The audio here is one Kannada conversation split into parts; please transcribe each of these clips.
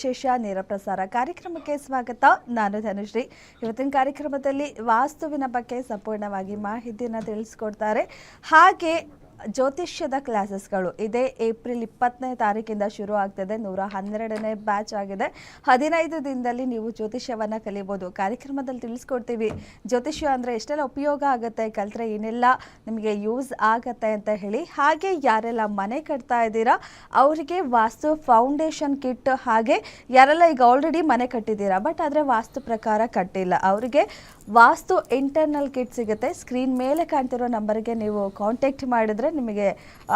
ವಿಶೇಷ ನೇರ ಪ್ರಸಾರ ಕಾರ್ಯಕ್ರಮಕ್ಕೆ ಸ್ವಾಗತ. ನಾನು ಧನುಶ್ರೀ. ಇವತ್ತಿನ ಕಾರ್ಯಕ್ರಮದಲ್ಲಿ ವಾಸ್ತುವಿನ ಬಗ್ಗೆ ಸಂಪೂರ್ಣವಾಗಿ ಮಾಹಿತಿಯನ್ನು ತಿಳಿಸ್ಕೊಡ್ತಾರೆ. ಹಾಗೆ ಜ್ಯೋತಿಷ್ಯದ ಕ್ಲಾಸಸ್ಗಳು ಇದೇ ಏಪ್ರಿಲ್ 20ನೇ ತಾರೀಕಿಂದ ಶುರು ಆಗ್ತದೆ. 112ನೇ ಬ್ಯಾಚ್ ಆಗಿದೆ. 15 ದಿನದಲ್ಲಿ ನೀವು ಜ್ಯೋತಿಷ್ಯವನ್ನು ಕಲಿಬೋದು. ಕಾರ್ಯಕ್ರಮದಲ್ಲಿ ತಿಳಿಸ್ಕೊಡ್ತೀವಿ ಜ್ಯೋತಿಷ್ಯ ಅಂದರೆ ಎಷ್ಟೆಲ್ಲ ಉಪಯೋಗ ಆಗುತ್ತೆ, ಕಲಿತ್ರೆ ಏನೆಲ್ಲ ನಿಮಗೆ ಯೂಸ್ ಆಗತ್ತೆ ಅಂತ ಹೇಳಿ. ಹಾಗೆ ಯಾರೆಲ್ಲ ಮನೆ ಕಟ್ತಾ ಇದ್ದೀರಾ ಅವರಿಗೆ ವಾಸ್ತು ಫೌಂಡೇಶನ್ ಕಿಟ್, ಹಾಗೆ ಯಾರೆಲ್ಲ ಈಗ ಆಲ್ರೆಡಿ ಮನೆ ಕಟ್ಟಿದ್ದೀರಾ ಬಟ್ ಆದರೆ ವಾಸ್ತು ಪ್ರಕಾರ ಕಟ್ಟಿಲ್ಲ ಅವರಿಗೆ ವಾಸ್ತು ಇಂಟರ್ನಲ್ ಕಿಟ್ ಸಿಗುತ್ತೆ. ಸ್ಕ್ರೀನ್ ಮೇಲೆ ಕಾಣ್ತಿರೋ ನಂಬರ್ಗೆ ನೀವು ಕಾಂಟ್ಯಾಕ್ಟ್ ಮಾಡಿದ್ರೆ ನಿಮಗೆ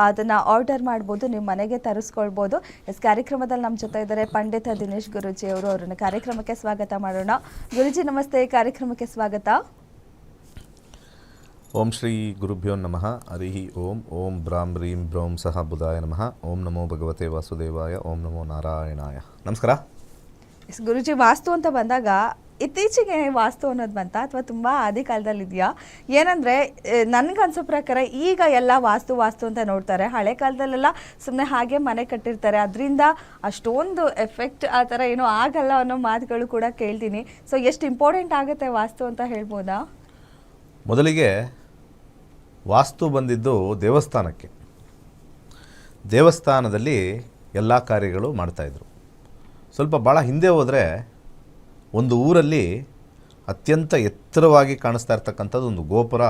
ಅದನ್ನು ಆರ್ಡರ್ ಮಾಡ್ಬೋದು, ನೀವು ಮನೆಗೆ ತರಿಸ್ಕೊಳ್ಬೋದು. ಕಾರ್ಯಕ್ರಮದಲ್ಲಿ ನಮ್ಮ ಜೊತೆ ಇದ್ದಾರೆ ಪಂಡಿತ ದಿನೇಶ್ ಗುರೂಜಿ ಅವರು. ಅವರನ್ನು ಕಾರ್ಯಕ್ರಮಕ್ಕೆ ಸ್ವಾಗತ ಮಾಡೋಣ. ಗುರೂಜಿ ನಮಸ್ತೆ, ಕಾರ್ಯಕ್ರಮಕ್ಕೆ ಸ್ವಾಗತ. ಓಂ ಶ್ರೀ ಗುರುಭ್ಯೋ ನಮಃ. ಹರಿ ಓಂ. ಓಂ ಬ್ರಾಂ ರೀಂ ಬ್ರೌಂ ಸಹ ಬುಧಾಯ ನಮಃ. ಓಂ ನಮೋ ಭಗವತೆ ವಾಸುದೇವಾಯ. ಓಂ ನಮೋ ನಾರಾಯಣಾಯ. ನಮಸ್ಕಾರ ಗುರೂಜಿ. ವಾಸ್ತು ಅಂತ ಬಂದಾಗ ಇತ್ತೀಚೆಗೆ ವಾಸ್ತು ಅನ್ನೋದು ಬಂತ ಅಥವಾ ತುಂಬ ಆದಿ ಕಾಲದಲ್ಲಿ ಇದೆಯಾ? ಏನಂದರೆ ನನಗನ್ಸೋ ಪ್ರಕಾರ ಈಗ ಎಲ್ಲ ವಾಸ್ತು ಅಂತ ನೋಡ್ತಾರೆ. ಹಳೆ ಕಾಲದಲ್ಲೆಲ್ಲ ಸುಮ್ಮನೆ ಹಾಗೆ ಮನೆ ಕಟ್ಟಿರ್ತಾರೆ, ಅದರಿಂದ ಅಷ್ಟೊಂದು ಎಫೆಕ್ಟ್ ಆ ಥರ ಏನೂ ಆಗಲ್ಲ ಅನ್ನೋ ಮಾತುಗಳು ಕೂಡ ಕೇಳ್ತೀನಿ. ಸೊ ಎಷ್ಟು ಇಂಪಾರ್ಟೆಂಟ್ ಆಗುತ್ತೆ ವಾಸ್ತು ಅಂತ ಹೇಳ್ಬೋದಾ? ಮೊದಲಿಗೆ ವಾಸ್ತು ಬಂದಿದ್ದು ದೇವಸ್ಥಾನಕ್ಕೆ. ದೇವಸ್ಥಾನದಲ್ಲಿ ಎಲ್ಲ ಕಾರ್ಯಗಳು ಮಾಡ್ತಾಯಿದ್ರು. ಸ್ವಲ್ಪ ಭಾಳ ಹಿಂದೆ ಹೋದರೆ ಒಂದು ಊರಲ್ಲಿ ಅತ್ಯಂತ ಎತ್ತರವಾಗಿ ಕಾಣಿಸ್ತಾ ಇರ್ತಕ್ಕಂಥದ್ದು ಒಂದು ಗೋಪುರ,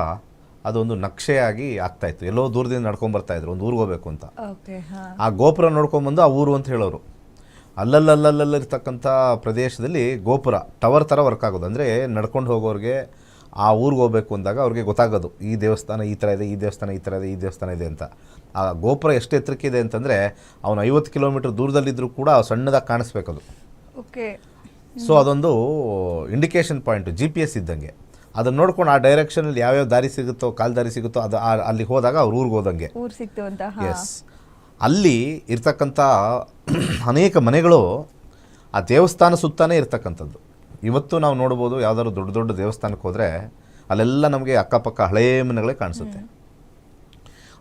ಅದೊಂದು ನಕ್ಷೆಯಾಗಿ ಆಗ್ತಾಯಿತ್ತು. ಎಲ್ಲೋ ದೂರದಿಂದ ನಡ್ಕೊಂಬರ್ತಾಯಿದ್ರು ಒಂದು ಊರಿಗೆ ಹೋಗಬೇಕು ಅಂತ. ಆ ಗೋಪುರ ನೋಡ್ಕೊಂಬಂದು ಆ ಊರು ಅಂತ ಹೇಳೋರು. ಅಲ್ಲಲ್ಲಿರ್ತಕ್ಕಂಥ ಪ್ರದೇಶದಲ್ಲಿ ಗೋಪುರ ಟವರ್ ಥರ ವರ್ಕ್ ಆಗೋದು. ಅಂದರೆ ನಡ್ಕೊಂಡು ಹೋಗೋರಿಗೆ ಆ ಊರಿಗೆ ಹೋಗಬೇಕು ಅಂದಾಗ ಅವ್ರಿಗೆ ಗೊತ್ತಾಗೋದು ಈ ದೇವಸ್ಥಾನ ಈ ಥರ ಇದೆ, ಈ ದೇವಸ್ಥಾನ ಈ ಥರ ಇದೆ, ಈ ದೇವಸ್ಥಾನ ಇದೆ ಅಂತ. ಆ ಗೋಪುರ ಎಷ್ಟು ಎತ್ತರಕ್ಕಿದೆ ಅಂತಂದರೆ ಅವನು 50 ಕಿಲೋಮೀಟ್ರ್ ದೂರದಲ್ಲಿದ್ದರೂ ಕೂಡ ಸಣ್ಣದಾಗಿ ಕಾಣಿಸ್ಬೇಕದು. ಓಕೆ. ಸೊ ಅದೊಂದು ಇಂಡಿಕೇಶನ್ ಪಾಯಿಂಟು, GPS ಇದ್ದಂಗೆ. ಅದನ್ನು ನೋಡ್ಕೊಂಡು ಆ ಡೈರೆಕ್ಷನಲ್ಲಿ ಯಾವ್ಯಾವ ದಾರಿ ಸಿಗುತ್ತೋ, ಕಾಲು ದಾರಿ ಸಿಗುತ್ತೋ ಅದು ಅಲ್ಲಿ ಹೋದಾಗ ಅವ್ರು ಊರಿಗೆ ಹೋದಂಗೆ. ಎಸ್. ಅಲ್ಲಿ ಇರ್ತಕ್ಕಂಥ ಅನೇಕ ಮನೆಗಳು ಆ ದೇವಸ್ಥಾನ ಸುತ್ತಾನೇ ಇರ್ತಕ್ಕಂಥದ್ದು. ಇವತ್ತು ನಾವು ನೋಡ್ಬೋದು, ಯಾವುದಾದ್ರು ದೊಡ್ಡ ದೊಡ್ಡ ದೇವಸ್ಥಾನಕ್ಕೆ ಹೋದರೆ ಅಲ್ಲೆಲ್ಲ ನಮಗೆ ಅಕ್ಕಪಕ್ಕ ಹಳೆಯ ಮನೆಗಳೇ ಕಾಣಿಸುತ್ತೆ.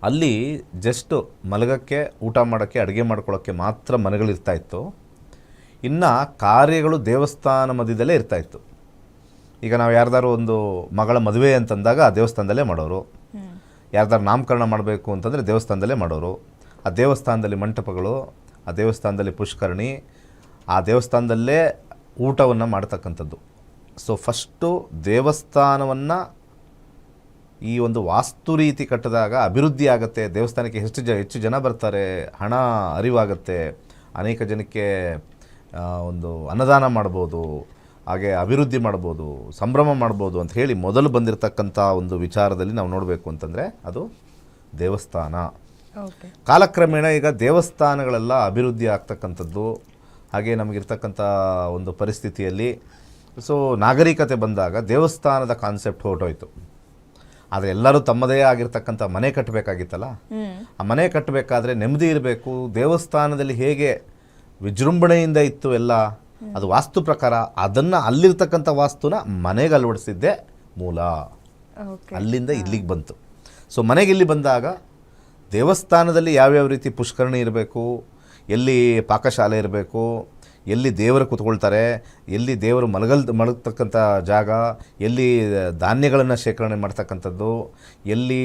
ಅಲ್ಲಿ ಜಸ್ಟ್ ಮಲಗಕ್ಕೆ, ಊಟ ಮಾಡೋಕ್ಕೆ, ಅಡುಗೆ ಮಾಡ್ಕೊಳ್ಳೋಕ್ಕೆ ಮಾತ್ರ ಮನೆಗಳಿರ್ತಾಯಿತ್ತು. ಇನ್ನು ಕಾರ್ಯಗಳು ದೇವಸ್ಥಾನ ಮಧ್ಯದಲ್ಲೇ ಇರ್ತಾಯಿತ್ತು. ಈಗ ನಾವು ಯಾರ್ದಾರು ಒಂದು ಮಗಳ ಮದುವೆ ಅಂತಂದಾಗ ಆ ದೇವಸ್ಥಾನದಲ್ಲೇ ಮಾಡೋರು. ಯಾರ್ದಾರು ನಾಮಕರಣ ಮಾಡಬೇಕು ಅಂತಂದರೆ ದೇವಸ್ಥಾನದಲ್ಲೇ ಮಾಡೋರು. ಆ ದೇವಸ್ಥಾನದಲ್ಲಿ ಮಂಟಪಗಳು, ಆ ದೇವಸ್ಥಾನದಲ್ಲಿ ಪುಷ್ಕರಣಿ, ಆ ದೇವಸ್ಥಾನದಲ್ಲೇ ಊಟವನ್ನು ಮಾಡ್ತಕ್ಕಂಥದ್ದು. ಸೊ ಫಸ್ಟು ದೇವಸ್ಥಾನವನ್ನು ಈ ಒಂದು ವಾಸ್ತು ರೀತಿ ಕಟ್ಟಿದಾಗ ಅಭಿವೃದ್ಧಿ ಆಗುತ್ತೆ. ದೇವಸ್ಥಾನಕ್ಕೆ ಹೆಚ್ಚು ಜನ ಬರ್ತಾರೆ, ಹಣ ಅರಿವಾಗುತ್ತೆ, ಅನೇಕ ಜನಕ್ಕೆ ಒಂದು ಅನ್ನದಾನ ಮಾಡ್ಬೋದು, ಹಾಗೆ ಅಭಿವೃದ್ಧಿ ಮಾಡ್ಬೋದು, ಸಂಭ್ರಮ ಮಾಡ್ಬೋದು ಅಂತ ಹೇಳಿ ಮೊದಲು ಬಂದಿರತಕ್ಕಂಥ ಒಂದು ವಿಚಾರದಲ್ಲಿ ನಾವು ನೋಡಬೇಕು ಅಂತಂದರೆ ಅದು ದೇವಸ್ಥಾನ. ಕಾಲಕ್ರಮೇಣ ಈಗ ದೇವಸ್ಥಾನಗಳೆಲ್ಲ ಅಭಿವೃದ್ಧಿ ಆಗ್ತಕ್ಕಂಥದ್ದು. ಹಾಗೆ ನಮಗಿರ್ತಕ್ಕಂಥ ಒಂದು ಪರಿಸ್ಥಿತಿಯಲ್ಲಿ ಸೊ ನಾಗರಿಕತೆ ಬಂದಾಗ ದೇವಸ್ಥಾನದ ಕಾನ್ಸೆಪ್ಟ್ ಹೊರಟೋಯ್ತು. ಆದರೆ ಎಲ್ಲರೂ ತಮ್ಮದೇ ಆಗಿರ್ತಕ್ಕಂಥ ಮನೆ ಕಟ್ಟಬೇಕಾಗಿತ್ತಲ್ಲ, ಆ ಮನೆ ಕಟ್ಟಬೇಕಾದ್ರೆ ನೆಮ್ಮದಿ ಇರಬೇಕು. ದೇವಸ್ಥಾನದಲ್ಲಿ ಹೇಗೆ ವಿಜೃಂಭಣೆಯಿಂದ ಇತ್ತು ಎಲ್ಲ, ಅದು ವಾಸ್ತು ಪ್ರಕಾರ, ಅದನ್ನು ಅಲ್ಲಿರ್ತಕ್ಕಂಥ ವಾಸ್ತುನ ಮನೆಗೆ ಅಳವಡಿಸಿದ್ದೇ ಮೂಲ. ಅಲ್ಲಿಂದ ಇಲ್ಲಿಗೆ ಬಂತು. ಸೊ ಮನೆಗೆ ಇಲ್ಲಿ ಬಂದಾಗ ದೇವಸ್ಥಾನದಲ್ಲಿ ಯಾವ್ಯಾವ ರೀತಿ ಪುಷ್ಕರಣಿ ಇರಬೇಕು, ಎಲ್ಲಿ ಪಾಕಶಾಲೆ ಇರಬೇಕು, ಎಲ್ಲಿ ದೇವರು ಕೂತ್ಕೊಳ್ತಾರೆ, ಎಲ್ಲಿ ದೇವರು ಮಲಗತಕ್ಕಂಥ ಜಾಗ, ಎಲ್ಲಿ ಧಾನ್ಯಗಳನ್ನು ಶೇಖರಣೆ ಮಾಡ್ತಕ್ಕಂಥದ್ದು, ಎಲ್ಲಿ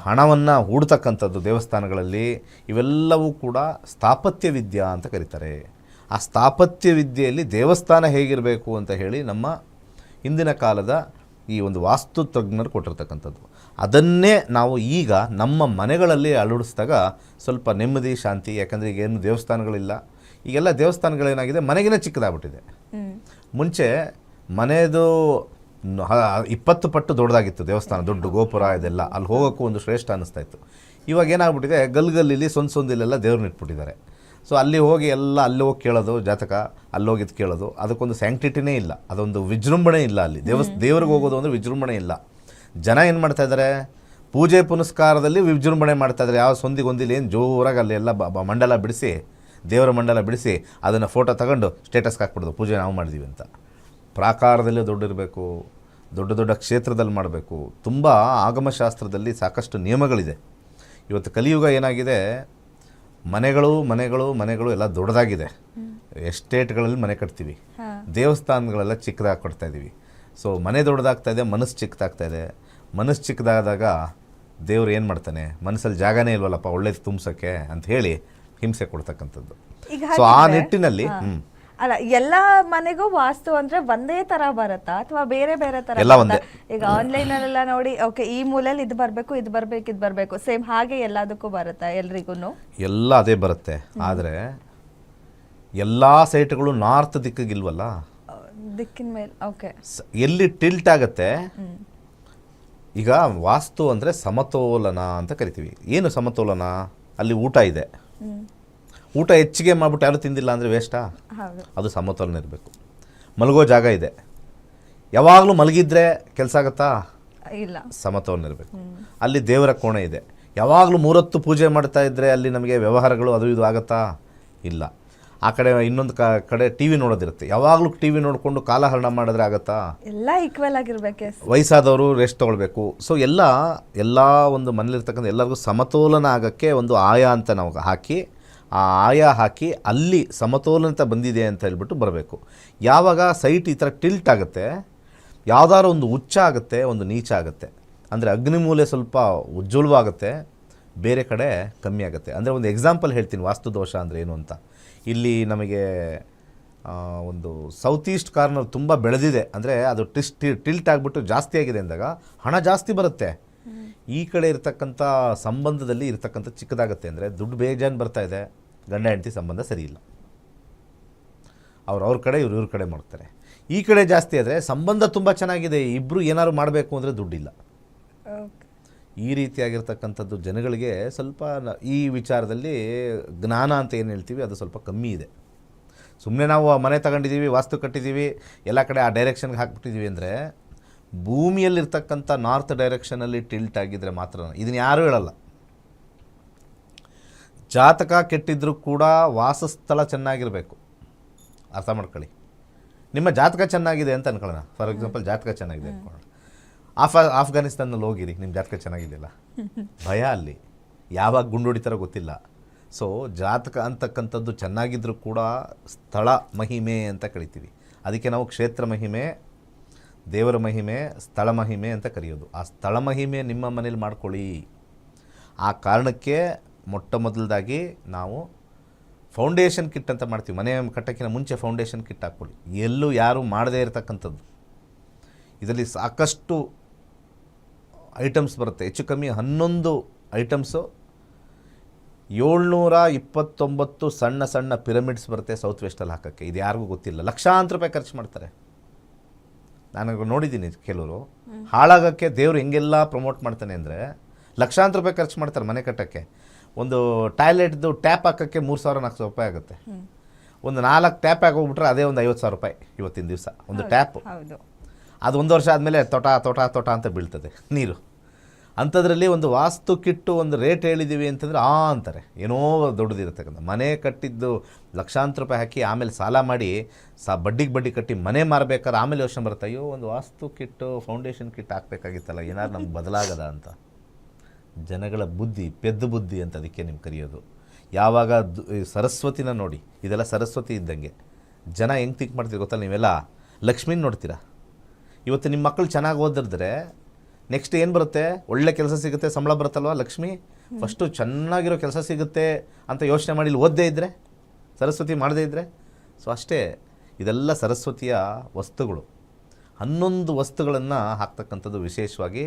ಹಣವನ್ನು ಹೂಡ್ತಕ್ಕಂಥದ್ದು ದೇವಸ್ಥಾನಗಳಲ್ಲಿ, ಇವೆಲ್ಲವೂ ಕೂಡ ಸ್ಥಾಪತ್ಯ ವಿದ್ಯಾ ಅಂತ ಕರೀತಾರೆ. ಆ ಸ್ಥಾಪತ್ಯ ವಿದ್ಯೆಯಲ್ಲಿ ದೇವಸ್ಥಾನ ಹೇಗಿರಬೇಕು ಅಂತ ಹೇಳಿ ನಮ್ಮ ಹಿಂದಿನ ಕಾಲದ ಈ ಒಂದು ವಾಸ್ತು ತಜ್ಞರು ಕೊಟ್ಟಿರ್ತಕ್ಕಂಥದ್ದು. ಅದನ್ನೇ ನಾವು ಈಗ ನಮ್ಮ ಮನೆಗಳಲ್ಲಿ ಅಳವಡಿಸಿದಾಗ ಸ್ವಲ್ಪ ನೆಮ್ಮದಿ, ಶಾಂತಿ. ಯಾಕಂದರೆ ಈಗ ಏನು ದೇವಸ್ಥಾನಗಳಿಲ್ಲ, ಈಗೆಲ್ಲ ದೇವಸ್ಥಾನಗಳೇನಾಗಿದೆ ಮನೆಗಿನ ಚಿಕ್ಕದಾಗ್ಬಿಟ್ಟಿದೆ. ಮುಂಚೆ ಮನೆಯದು 20 ಪಟ್ಟು ದೊಡ್ಡದಾಗಿತ್ತು ದೇವಸ್ಥಾನ, ದೊಡ್ಡ ಗೋಪುರ ಇದೆಲ್ಲ, ಅಲ್ಲಿ ಹೋಗೋಕ್ಕೂ ಒಂದು ಶ್ರೇಷ್ಠ ಅನ್ನಿಸ್ತಾಯಿತ್ತು. ಇವಾಗ ಏನಾಗ್ಬಿಟ್ಟಿದೆ, ಗಲ್ಲಿಲಿ ಸೊಂದಿಲೆಲ್ಲ ದೇವ್ರನ್ನ ಇಟ್ಬಿಟ್ಟಿದ್ದಾರೆ. ಸೊ ಅಲ್ಲಿ ಹೋಗಿ ಎಲ್ಲ ಅಲ್ಲಿ ಹೋಗಿ ಕೇಳೋದು ಜಾತಕ, ಅಲ್ಲೋಗಿದ್ದು ಕೇಳೋದು, ಅದಕ್ಕೊಂದು ಸ್ಯಾಂಕ್ಟಿಟಿನೇ ಇಲ್ಲ, ಅದೊಂದು ವಿಜೃಂಭಣೆ ಇಲ್ಲ. ಅಲ್ಲಿ ದೇವ್ರಿಗೆ ಹೋಗೋದು ಅಂದರೆ ವಿಜೃಂಭಣೆ ಇಲ್ಲ. ಜನ ಏನು ಮಾಡ್ತಾಯಿದ್ದಾರೆ, ಪೂಜೆ ಪುನಸ್ಕಾರದಲ್ಲಿ ವಿಜೃಂಭಣೆ ಮಾಡ್ತಾಯಿದ್ದಾರೆ. ಯಾವ ಸೊಂದಿಗೊಂದಿಲಿ ಏನು ಜೋರಾಗಿ ಅಲ್ಲಿ ಎಲ್ಲ ಮಂಡಲ ಬಿಡಿಸಿ, ದೇವರ ಮಂಡಲ ಬಿಡಿಸಿ ಅದನ್ನು ಫೋಟೋ ತಗೊಂಡು ಸ್ಟೇಟಸ್ಗೆ ಹಾಕ್ಬಿಡೋದು, ಪೂಜೆ ನಾವು ಮಾಡಿದ್ದೀವಿ ಅಂತ. ಪ್ರಾಕಾರದಲ್ಲೇ ದೊಡ್ಡಿರಬೇಕು, ದೊಡ್ಡ ದೊಡ್ಡ ಕ್ಷೇತ್ರದಲ್ಲಿ ಮಾಡಬೇಕು. ತುಂಬ ಆಗಮಶಾಸ್ತ್ರದಲ್ಲಿ ಸಾಕಷ್ಟು ನಿಯಮಗಳಿದೆ. ಇವತ್ತು ಕಲಿಯುಗ ಏನಾಗಿದೆ, ಮನೆಗಳು ಎಲ್ಲ ದೊಡ್ಡದಾಗಿದೆ. ಎಸ್ಟೇಟ್ಗಳಲ್ಲಿ ಮನೆ ಕಟ್ತೀವಿ, ಹಾ. ದೇವಸ್ಥಾನಗಳೆಲ್ಲ ಚಿಕ್ಕದಾಗಿ ಕೊಡ್ತಾ ಇದ್ದೀವಿ. ಸೊ ಮನೆ ದೊಡ್ಡದಾಗ್ತಾ ಇದೆ, ಮನಸ್ಸು ಚಿಕ್ಕದಾಗ್ತಾ ಇದೆ. ಮನಸ್ಸು ಚಿಕ್ಕದಾದಾಗ ದೇವ್ರು ಏನು ಮಾಡ್ತಾನೆ, ಮನಸ್ಸಲ್ಲಿ ಜಾಗನೇ ಇಲ್ವಲ್ಲಪ್ಪ ಒಳ್ಳೇದು ತುಂಬಿಸೋಕ್ಕೆ ಅಂತ ಹೇಳಿ ಹಿಂಸೆ ಕೊಡ್ತಕ್ಕಂಥದ್ದು. ಈಗ ಸೊ ಆ ಹಾಗಿದ್ರೆ- ನಿಟ್ಟಿನಲ್ಲಿ ಅಲ್ಲ, ಎಲ್ಲಾ ಮನೆಗೂ ವಾಸ್ತು ಅಂದ್ರೆ ಒಂದೇ ತರ ಬರುತ್ತಾ ಅಥವಾ ಬೇರೆ ಬೇರೆ ತರ ಎಲ್ಲ ಬರುತ್ತಾ? ಒಂದೇ. ಈಗ ಆನ್ಲೈನ್ ಅಲ್ಲೆಲ್ಲ ನೋಡಿ, ಓಕೆ ಈ ಮೂಲೆಯಲ್ಲಿ ಇದು ಬರ್ಬೇಕು, ಇದು ಬರ್ಬೇಕು, ಇದು ಬರ್ಬೇಕು, ಸೇಮ್ ಹಾಗೆ ಎಲ್ಲದಕ್ಕೂ ಬರುತ್ತಾ ಎಲ್ರಿಗೂನು? ಎಲ್ಲ ಅದೇ ಬರುತ್ತೆ. ಆದರೆ ಎಲ್ಲ ಸೈಟ್ಗಳು ನಾರ್ತ್ ದಿಕ್ಕಿಗಿಲ್ವಲ್ಲ. ದಿಕ್ಕಿನ ಮೇಲೆ. ಓಕೆ. ಎಲ್ಲಿ ಟಿಲ್ಟ್ ಆಗುತ್ತೆ, ಈಗ ವಾಸ್ತು ಅಂದರೆ ಸಮತೋಲನ ಅಂತ ಕರಿತೀವಿ. ಏನು ಸಮತೋಲನ? ಅಲ್ಲಿ ಊಟ ಇದೆ, ಊಟ ಹೆಚ್ಚಿಗೆ ಮಾಡ್ಬಿಟ್ಟು ಯಾರು ತಿಂದಿಲ್ಲ ಅಂದರೆ ವೇಸ್ಟಾ? ಹೌದು. ಅದು ಸಮತೋಲನ ಇರಬೇಕು. ಮಲಗೋ ಜಾಗ ಇದೆ, ಯಾವಾಗಲೂ ಮಲಗಿದ್ರೆ ಕೆಲಸ ಆಗುತ್ತಾ? ಇಲ್ಲ. ಸಮತೋಲನ ಇರಬೇಕು. ಅಲ್ಲಿ ದೇವರ ಕೋಣೆ ಇದೆ, ಯಾವಾಗಲೂ 3 ಹೊತ್ತು ಪೂಜೆ ಮಾಡ್ತಾ ಇದ್ದರೆ ಅಲ್ಲಿ ನಮಗೆ ವ್ಯವಹಾರಗಳು ಅದು ಇದು ಆಗುತ್ತಾ? ಇಲ್ಲ. ಆ ಕಡೆ ಇನ್ನೊಂದು ಕಡೆ ಟಿ ವಿ ನೋಡೋದಿರುತ್ತೆ, ಯಾವಾಗಲೂ ಟಿ ವಿ ನೋಡಿಕೊಂಡು ಕಾಲಹರಣ ಮಾಡಿದ್ರೆ ಆಗುತ್ತಾ? ಎಲ್ಲ ಈಕ್ವಲ್ ಆಗಿರ್ಬೇಕು. ವಯಸ್ಸಾದವರು ರೆಸ್ಟ್ ತೊಗೊಳ್ಬೇಕು. ಸೊ ಎಲ್ಲ ಒಂದು ಮನೇಲಿರ್ತಕ್ಕಂಥ ಎಲ್ಲರಿಗೂ ಸಮತೋಲನ ಆಗೋಕ್ಕೆ ಒಂದು ಆಯಾ ಅಂತ ನಾವು ಹಾಕಿ, ಆ ಆಯಾ ಹಾಕಿ ಅಲ್ಲಿ ಸಮತೋಲನತೆ ಬಂದಿದೆ ಅಂತ ಹೇಳ್ಬಿಟ್ಟು ಬರಬೇಕು. ಯಾವಾಗ ಸೈಟ್ ಈ ಥರ ಟಿಲ್ಟ್ ಆಗುತ್ತೆ, ಯಾವುದಾದ್ರು ಒಂದು ಉಚ್ಚ ಆಗುತ್ತೆ, ಒಂದು ನೀಚ ಆಗುತ್ತೆ, ಅಂದರೆ ಅಗ್ನಿಮೂಲೆ ಸ್ವಲ್ಪ ಉಜ್ವಲವಾಗುತ್ತೆ, ಬೇರೆ ಕಡೆ ಕಮ್ಮಿ ಆಗುತ್ತೆ. ಅಂದರೆ ಒಂದು ಎಕ್ಸಾಂಪಲ್ ಹೇಳ್ತೀನಿ ವಾಸ್ತು ದೋಷ ಅಂದರೆ ಏನು ಅಂತ. ಇಲ್ಲಿ ನಮಗೆ ಒಂದು ಸೌತ್ ಈಸ್ಟ್ ಕಾರ್ನರ್ ತುಂಬ ಬೆಳೆದಿದೆ, ಅಂದರೆ ಅದು ಟಿಲ್ಟ್ ಆಗಿಬಿಟ್ಟು ಜಾಸ್ತಿ ಆಗಿದೆ ಅಂದಾಗ ಹಣ ಜಾಸ್ತಿ ಬರುತ್ತೆ. ಈ ಕಡೆ ಇರತಕ್ಕಂಥ ಸಂಬಂಧದಲ್ಲಿ ಇರತಕ್ಕಂಥ ಚಿಕ್ಕದಾಗುತ್ತೆ, ಅಂದರೆ ದುಡ್ಡು ಬೇಜಾನ್ ಬರ್ತಾ ಇದೆ, ಗಂಡ ಹೆಂಡತಿ ಸಂಬಂಧ ಸರಿ ಇಲ್ಲ, ಅವ್ರ ಕಡೆ ಇವ್ರ ಕಡೆ ಮಾಡ್ತಾರೆ. ಈ ಕಡೆ ಜಾಸ್ತಿ ಆದರೆ ಸಂಬಂಧ ತುಂಬ ಚೆನ್ನಾಗಿದೆ, ಇಬ್ಬರು ಏನಾದ್ರು ಮಾಡಬೇಕು ಅಂದರೆ ದುಡ್ಡಿಲ್ಲ. ಈ ರೀತಿಯಾಗಿರ್ತಕ್ಕಂಥದ್ದು ಜನಗಳಿಗೆ ಸ್ವಲ್ಪ ಈ ವಿಚಾರದಲ್ಲಿ ಜ್ಞಾನ ಅಂತ ಏನು ಹೇಳ್ತೀವಿ ಅದು ಸ್ವಲ್ಪ ಕಮ್ಮಿ ಇದೆ. ಸುಮ್ಮನೆ ನಾವು ಮನೆ ತಗೊಂಡಿದ್ದೀವಿ, ವಾಸ್ತು ಕಟ್ಟಿದ್ದೀವಿ, ಎಲ್ಲ ಕಡೆ ಆ ಡೈರೆಕ್ಷನ್ಗೆ ಹಾಕ್ಬಿಟ್ಟಿದ್ದೀವಿ ಅಂದರೆ, ಭೂಮಿಯಲ್ಲಿರ್ತಕ್ಕಂಥ ನಾರ್ತ್ ಡೈರೆಕ್ಷನಲ್ಲಿ ಟಿಲ್ಟ್ ಆಗಿದ್ದರೆ ಮಾತ್ರ, ಇದನ್ನು ಯಾರೂ ಹೇಳಲ್ಲ. ಜಾತಕ ಕೆಟ್ಟಿದ್ರೂ ಕೂಡ ವಾಸಸ್ಥಳ ಚೆನ್ನಾಗಿರಬೇಕು. ಅರ್ಥ ಮಾಡ್ಕೊಳ್ಳಿ. ನಿಮ್ಮ ಜಾತಕ ಚೆನ್ನಾಗಿದೆ ಅಂತ ಅನ್ಕೊಳ್ಳೋಣ, ಫಾರ್ ಎಕ್ಸಾಂಪಲ್ ಜಾತಕ ಚೆನ್ನಾಗಿದೆ ಅನ್ಕೊಳ್ಳೋಣ, ಆಫ್ಘಾನಿಸ್ತಾನಲ್ಲಿ ಹೋಗಿರಿ, ನಿಮ್ಮ ಜಾತಕ ಚೆನ್ನಾಗಿದೆಯಲ್ಲ, ಭಯ ಅಲ್ಲಿ ಯಾವಾಗ ಗುಂಡು ಹೊಡಿತಾರೋ ಗೊತ್ತಿಲ್ಲ. ಸೊ ಜಾತಕ ಅಂತಕ್ಕಂಥದ್ದು ಚೆನ್ನಾಗಿದ್ದರೂ ಕೂಡ ಸ್ಥಳ ಮಹಿಮೆ ಅಂತ ಕರಿತೀವಿ. ಅದಕ್ಕೆ ನಾವು ಕ್ಷೇತ್ರ ಮಹಿಮೆ, ದೇವರ ಮಹಿಮೆ, ಸ್ಥಳ ಮಹಿಮೆ ಅಂತ ಕರೆಯೋದು. ಆ ಸ್ಥಳ ಮಹಿಮೆ ನಿಮ್ಮ ಮನೇಲಿ ಮಾಡ್ಕೊಳ್ಳಿ. ಆ ಕಾರಣಕ್ಕೆ ಮೊಟ್ಟ ಮೊದಲದಾಗಿ ನಾವು ಫೌಂಡೇಶನ್ ಕಿಟ್ ಅಂತ ಮಾಡ್ತೀವಿ. ಮನೆ ಕಟ್ಟೋಕ್ಕಿಂತ ಮುಂಚೆ ಫೌಂಡೇಶನ್ ಕಿಟ್ ಹಾಕ್ಕೊಳ್ಳಿ. ಎಲ್ಲೂ ಯಾರೂ ಮಾಡದೇ ಇರತಕ್ಕಂಥದ್ದು. ಇದರಲ್ಲಿ ಸಾಕಷ್ಟು ಐಟಮ್ಸ್ ಬರುತ್ತೆ, ಹೆಚ್ಚು ಕಮ್ಮಿ 11 ಐಟಮ್ಸು, 729 ಸಣ್ಣ ಸಣ್ಣ ಪಿರಮಿಡ್ಸ್ ಬರುತ್ತೆ ಸೌತ್ ವೆಸ್ಟಲ್ಲಿ ಹಾಕೋಕ್ಕೆ. ಇದು ಯಾರಿಗೂ ಗೊತ್ತಿಲ್ಲ. ಲಕ್ಷಾಂತರ ರೂಪಾಯಿ ಖರ್ಚು ಮಾಡ್ತಾರೆ. ನಾನು ನೋಡಿದ್ದೀನಿ ಕೆಲವರು ಹಾಳಾಗೋಕ್ಕೆ ದೇವರು ಹೆಂಗೆಲ್ಲ ಪ್ರಮೋಟ್ ಮಾಡ್ತಾನೆ ಅಂದರೆ, ಲಕ್ಷಾಂತರ ರೂಪಾಯಿ ಖರ್ಚು ಮಾಡ್ತಾರೆ ಮನೆ ಕಟ್ಟೋಕ್ಕೆ. ಒಂದು ಟಾಯ್ಲೆಟ್ದು ಟ್ಯಾಪ್ ಹಾಕೋಕ್ಕೆ 3,000-4,000 ರೂಪಾಯಿ ಆಗುತ್ತೆ. ಒಂದು 4 ಟ್ಯಾಪ್ ಹಾಕೋಗ್ಬಿಟ್ರೆ ಅದೇ ಒಂದು 50,000 ರೂಪಾಯಿ ಇವತ್ತಿನ ದಿವಸ ಒಂದು ಟ್ಯಾಪ್. ಅದು 1 ವರ್ಷ ಆದಮೇಲೆ ತೋಟ ಅಂತ ಬೀಳ್ತದೆ ನೀರು. ಅಂಥದ್ರಲ್ಲಿ ಒಂದು ವಾಸ್ತು ಕಿಟ್ಟು ಒಂದು ರೇಟ್ ಹೇಳಿದ್ದೀವಿ ಅಂತಂದರೆ ಅಂತಾರೆ, ಏನೋ ದೊಡ್ಡದಿರ್ತಕ್ಕಂಥ ಮನೆ ಕಟ್ಟಿದ್ದು ಲಕ್ಷಾಂತರ ರೂಪಾಯಿ ಹಾಕಿ ಆಮೇಲೆ ಸಾಲ ಮಾಡಿ ಬಡ್ಡಿ ಕಟ್ಟಿ ಮನೆ ಮಾರಬೇಕಾದ್ರೆ ಆಮೇಲೆ ಯೋಚನೆ ಬರುತ್ತೆ, ಅಯ್ಯೋ ಒಂದು ವಾಸ್ತು ಕಿಟ್ಟು ಫೌಂಡೇಶನ್ ಕಿಟ್ ಹಾಕಬೇಕಾಗಿತ್ತಲ್ಲ, ಏನಾದ್ರು ನಮ್ಗೆ ಬದಲಾಗದ ಅಂತ. ಜನಗಳ ಬುದ್ಧಿ ಪೆದ್ದು ಬುದ್ಧಿ ಅಂತ ಅದಕ್ಕೆ ನಿಮ್ಗೆ ಕರೆಯೋದು. ಯಾವಾಗ ಸರಸ್ವತಿನ ನೋಡಿ, ಇದೆಲ್ಲ ಸರಸ್ವತಿ ಇದ್ದಂಗೆ. ಜನ ಹೆಂಗೆ ಥಿಂಕ್ ಮಾಡ್ತೀರಿ ಗೊತ್ತಲ್ಲ, ನೀವೆಲ್ಲ ಲಕ್ಷ್ಮೀನ ನೋಡ್ತೀರಾ. ಇವತ್ತು ನಿಮ್ಮ ಮಕ್ಕಳು ಚೆನ್ನಾಗಿ ಓದಿದ್ರೆ ನೆಕ್ಸ್ಟ್ ಏನು ಬರುತ್ತೆ, ಒಳ್ಳೆ ಕೆಲಸ ಸಿಗುತ್ತೆ, ಸಂಬಳ ಬರುತ್ತಲ್ವ ಲಕ್ಷ್ಮಿ. ಫಸ್ಟು ಚೆನ್ನಾಗಿರೋ ಕೆಲಸ ಸಿಗುತ್ತೆ ಅಂತ ಯೋಚನೆ ಮಾಡಿ ಇಲ್ಲಿ ಓದದೇ ಇದ್ದರೆ, ಸರಸ್ವತಿ ಮಾಡದೇ ಇದ್ದರೆ. ಸೊ ಅಷ್ಟೇ, ಇದೆಲ್ಲ ಸರಸ್ವತಿಯ ವಸ್ತುಗಳು. 11 ವಸ್ತುಗಳನ್ನು ಹಾಕ್ತಕ್ಕಂಥದ್ದು ವಿಶೇಷವಾಗಿ.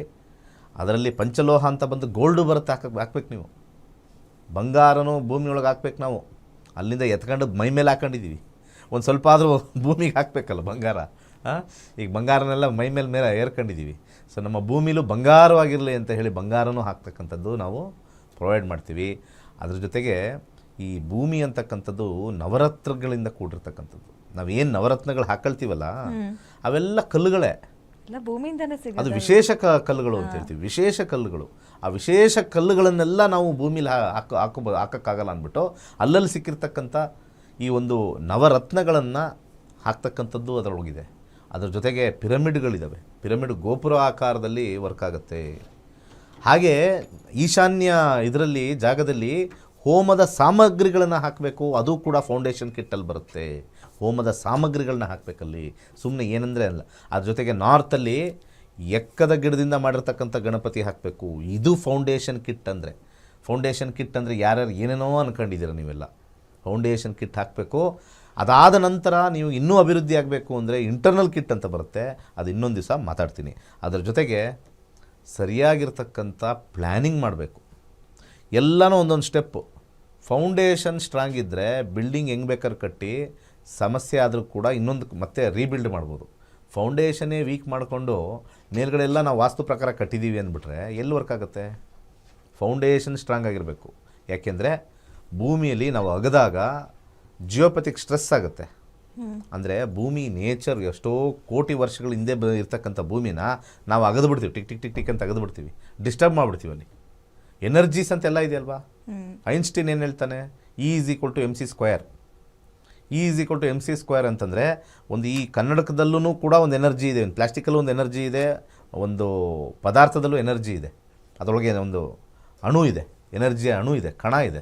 ಅದರಲ್ಲಿ ಪಂಚಲೋಹ ಅಂತ ಬಂದು ಗೋಲ್ಡು ಬರುತ್ತೆ, ಹಾಕ್ಬೇಕು ನೀವು. ಬಂಗಾರನೂ ಭೂಮಿಯೊಳಗೆ ಹಾಕ್ಬೇಕು ನಾವು. ಅಲ್ಲಿಂದ ಎತ್ಕೊಂಡು ಮೈ ಮೇಲೆ ಹಾಕೊಂಡಿದ್ದೀವಿ, ಒಂದು ಸ್ವಲ್ಪ ಆದರೂ ಭೂಮಿಗೆ ಹಾಕಬೇಕಲ್ಲ ಬಂಗಾರ. ಈಗ ಬಂಗಾರನೆಲ್ಲ ಮೈ ಮೇಲೆ ಏರ್ಕೊಂಡಿದ್ದೀವಿ. ಸೊ ನಮ್ಮ ಭೂಮಿಲೂ ಬಂಗಾರವಾಗಿರಲಿ ಅಂತ ಹೇಳಿ ಬಂಗಾರನೂ ಹಾಕ್ತಕ್ಕಂಥದ್ದು ನಾವು ಪ್ರೊವೈಡ್ ಮಾಡ್ತೀವಿ. ಅದ್ರ ಜೊತೆಗೆ ಈ ಭೂಮಿ ಅಂತಕ್ಕಂಥದ್ದು ನವರತ್ನಗಳಿಂದ ಕೂಡಿರ್ತಕ್ಕಂಥದ್ದು. ನಾವೇನು ನವರತ್ನಗಳು ಹಾಕೊಳ್ತೀವಲ್ಲ ಅವೆಲ್ಲ ಕಲ್ಲುಗಳೇ, ಅದು ವಿಶೇಷ ಕಲ್ಲುಗಳು ಅಂತ ಹೇಳ್ತೀವಿ. ವಿಶೇಷ ಕಲ್ಲುಗಳು. ಆ ವಿಶೇಷ ಕಲ್ಲುಗಳನ್ನೆಲ್ಲ ನಾವು ಭೂಮಿಲಿ ಹಾಕೋಕ್ಕಾಗಲ್ಲ ಅಂದ್ಬಿಟ್ಟು ಅಲ್ಲಲ್ಲಿ ಸಿಕ್ಕಿರ್ತಕ್ಕಂಥ ಈ ಒಂದು ನವರತ್ನಗಳನ್ನು ಹಾಕ್ತಕ್ಕಂಥದ್ದು ಅದರೊಳಗಿದೆ. ಅದರ ಜೊತೆಗೆ ಪಿರಮಿಡ್ಗಳಿದ್ದಾವೆ. ಪಿರಮಿಡ್ ಗೋಪುರ ಆಕಾರದಲ್ಲಿ ವರ್ಕ್ ಆಗುತ್ತೆ. ಹಾಗೆ ಈಶಾನ್ಯ ಇದರಲ್ಲಿ ಜಾಗದಲ್ಲಿ ಹೋಮದ ಸಾಮಗ್ರಿಗಳನ್ನು ಹಾಕಬೇಕು, ಅದು ಕೂಡ ಫೌಂಡೇಶನ್ ಕಿಟ್ಟಲ್ಲಿ ಬರುತ್ತೆ. ಹೋಮದ ಸಾಮಗ್ರಿಗಳನ್ನ ಹಾಕಬೇಕಲ್ಲಿ, ಸುಮ್ಮನೆ ಏನಂದರೆ ಅಲ್ಲ. ಅದ್ರ ಜೊತೆಗೆ ನಾರ್ತಲ್ಲಿ ಎಕ್ಕದ ಗಿಡದಿಂದ ಮಾಡಿರ್ತಕ್ಕಂಥ ಗಣಪತಿ ಹಾಕಬೇಕು. ಇದು ಫೌಂಡೇಶನ್ ಕಿಟ್ ಅಂದರೆ. ಫೌಂಡೇಶನ್ ಕಿಟ್ ಅಂದರೆ ಯಾರ್ಯಾರು ಏನೇನೋ ಅಂದ್ಕೊಂಡಿದ್ದೀರ ನೀವೆಲ್ಲ. ಫೌಂಡೇಶನ್ ಕಿಟ್ ಹಾಕಬೇಕು. ಅದಾದ ನಂತರ ನೀವು ಇನ್ನೂ ಅಭಿವೃದ್ಧಿ ಆಗಬೇಕು ಅಂದರೆ ಇಂಟರ್ನಲ್ ಕಿಟ್ ಅಂತ ಬರುತ್ತೆ, ಅದು ಇನ್ನೊಂದು ದಿವಸ ಮಾತಾಡ್ತೀನಿ. ಅದರ ಜೊತೆಗೆ ಸರಿಯಾಗಿರ್ತಕ್ಕಂಥ ಪ್ಲ್ಯಾನಿಂಗ್ ಮಾಡಬೇಕು. ಎಲ್ಲನೂ ಒಂದೊಂದು ಸ್ಟೆಪ್ಪು. ಫೌಂಡೇಶನ್ ಸ್ಟ್ರಾಂಗ್ ಇದ್ದರೆ ಬಿಲ್ಡಿಂಗ್ ಹೆಂಗೆ ಬೇಕಾದ್ರೆ ಕಟ್ಟಿ ಸಮಸ್ಯೆ ಆದರೂ ಕೂಡ ಇನ್ನೊಂದು ಮತ್ತೆ ರೀಬಿಲ್ಡ್ ಮಾಡ್ಬೋದು. ಫೌಂಡೇಶನ್ನೇ ವೀಕ್ ಮಾಡಿಕೊಂಡು ಮೇಲ್ಗಡೆ ಎಲ್ಲ ನಾವು ವಾಸ್ತು ಪ್ರಕಾರ ಕಟ್ಟಿದ್ದೀವಿ ಅಂದ್ಬಿಟ್ರೆ ಎಲ್ಲಿ ವರ್ಕ್ ಆಗುತ್ತೆ? ಫೌಂಡೇಶನ್ ಸ್ಟ್ರಾಂಗ್ ಆಗಿರಬೇಕು. ಯಾಕೆಂದರೆ ಭೂಮಿಯಲ್ಲಿ ನಾವು ಅಗದಾಗ ಜಿಯೋಪತಿಕ್ ಸ್ಟ್ರೆಸ್ ಆಗುತ್ತೆ. ಅಂದರೆ ಭೂಮಿ ನೇಚರ್ ಎಷ್ಟೋ ಕೋಟಿ ವರ್ಷಗಳ ಹಿಂದೆ ಇರ್ತಕ್ಕಂಥ ಭೂಮಿನ ನಾವು ಅಗದು ಬಿಡ್ತೀವಿ, ಟಿಕ್ ಟಿಕ್ ಟಿಕ್ ಟಿಕ್ ಅಂತ ಅಗದು ಬಿಡ್ತೀವಿ, ಡಿಸ್ಟರ್ಬ್ ಮಾಡಿಬಿಡ್ತೀವಿ. ಅಲ್ಲಿ ಎನರ್ಜೀಸ್ ಅಂತೆಲ್ಲ ಇದೆಯಲ್ವಾ. ಐನ್ಸ್ಟೀನ್ ಏನು ಹೇಳ್ತಾನೆ? E = mc². E = mc² ಅಂತಂದರೆ ಒಂದು ಈ ಕನ್ನಡಕದಲ್ಲೂ ಕೂಡ ಒಂದು ಎನರ್ಜಿ ಇದೆ, ಒಂದು ಪ್ಲಾಸ್ಟಿಕಲ್ಲೂ ಒಂದು ಎನರ್ಜಿ ಇದೆ, ಒಂದು ಪದಾರ್ಥದಲ್ಲೂ ಎನರ್ಜಿ ಇದೆ, ಅದರೊಳಗೆ ಒಂದು ಅಣು ಇದೆ, ಎನರ್ಜಿಯ ಅಣು ಇದೆ, ಕಣ ಇದೆ.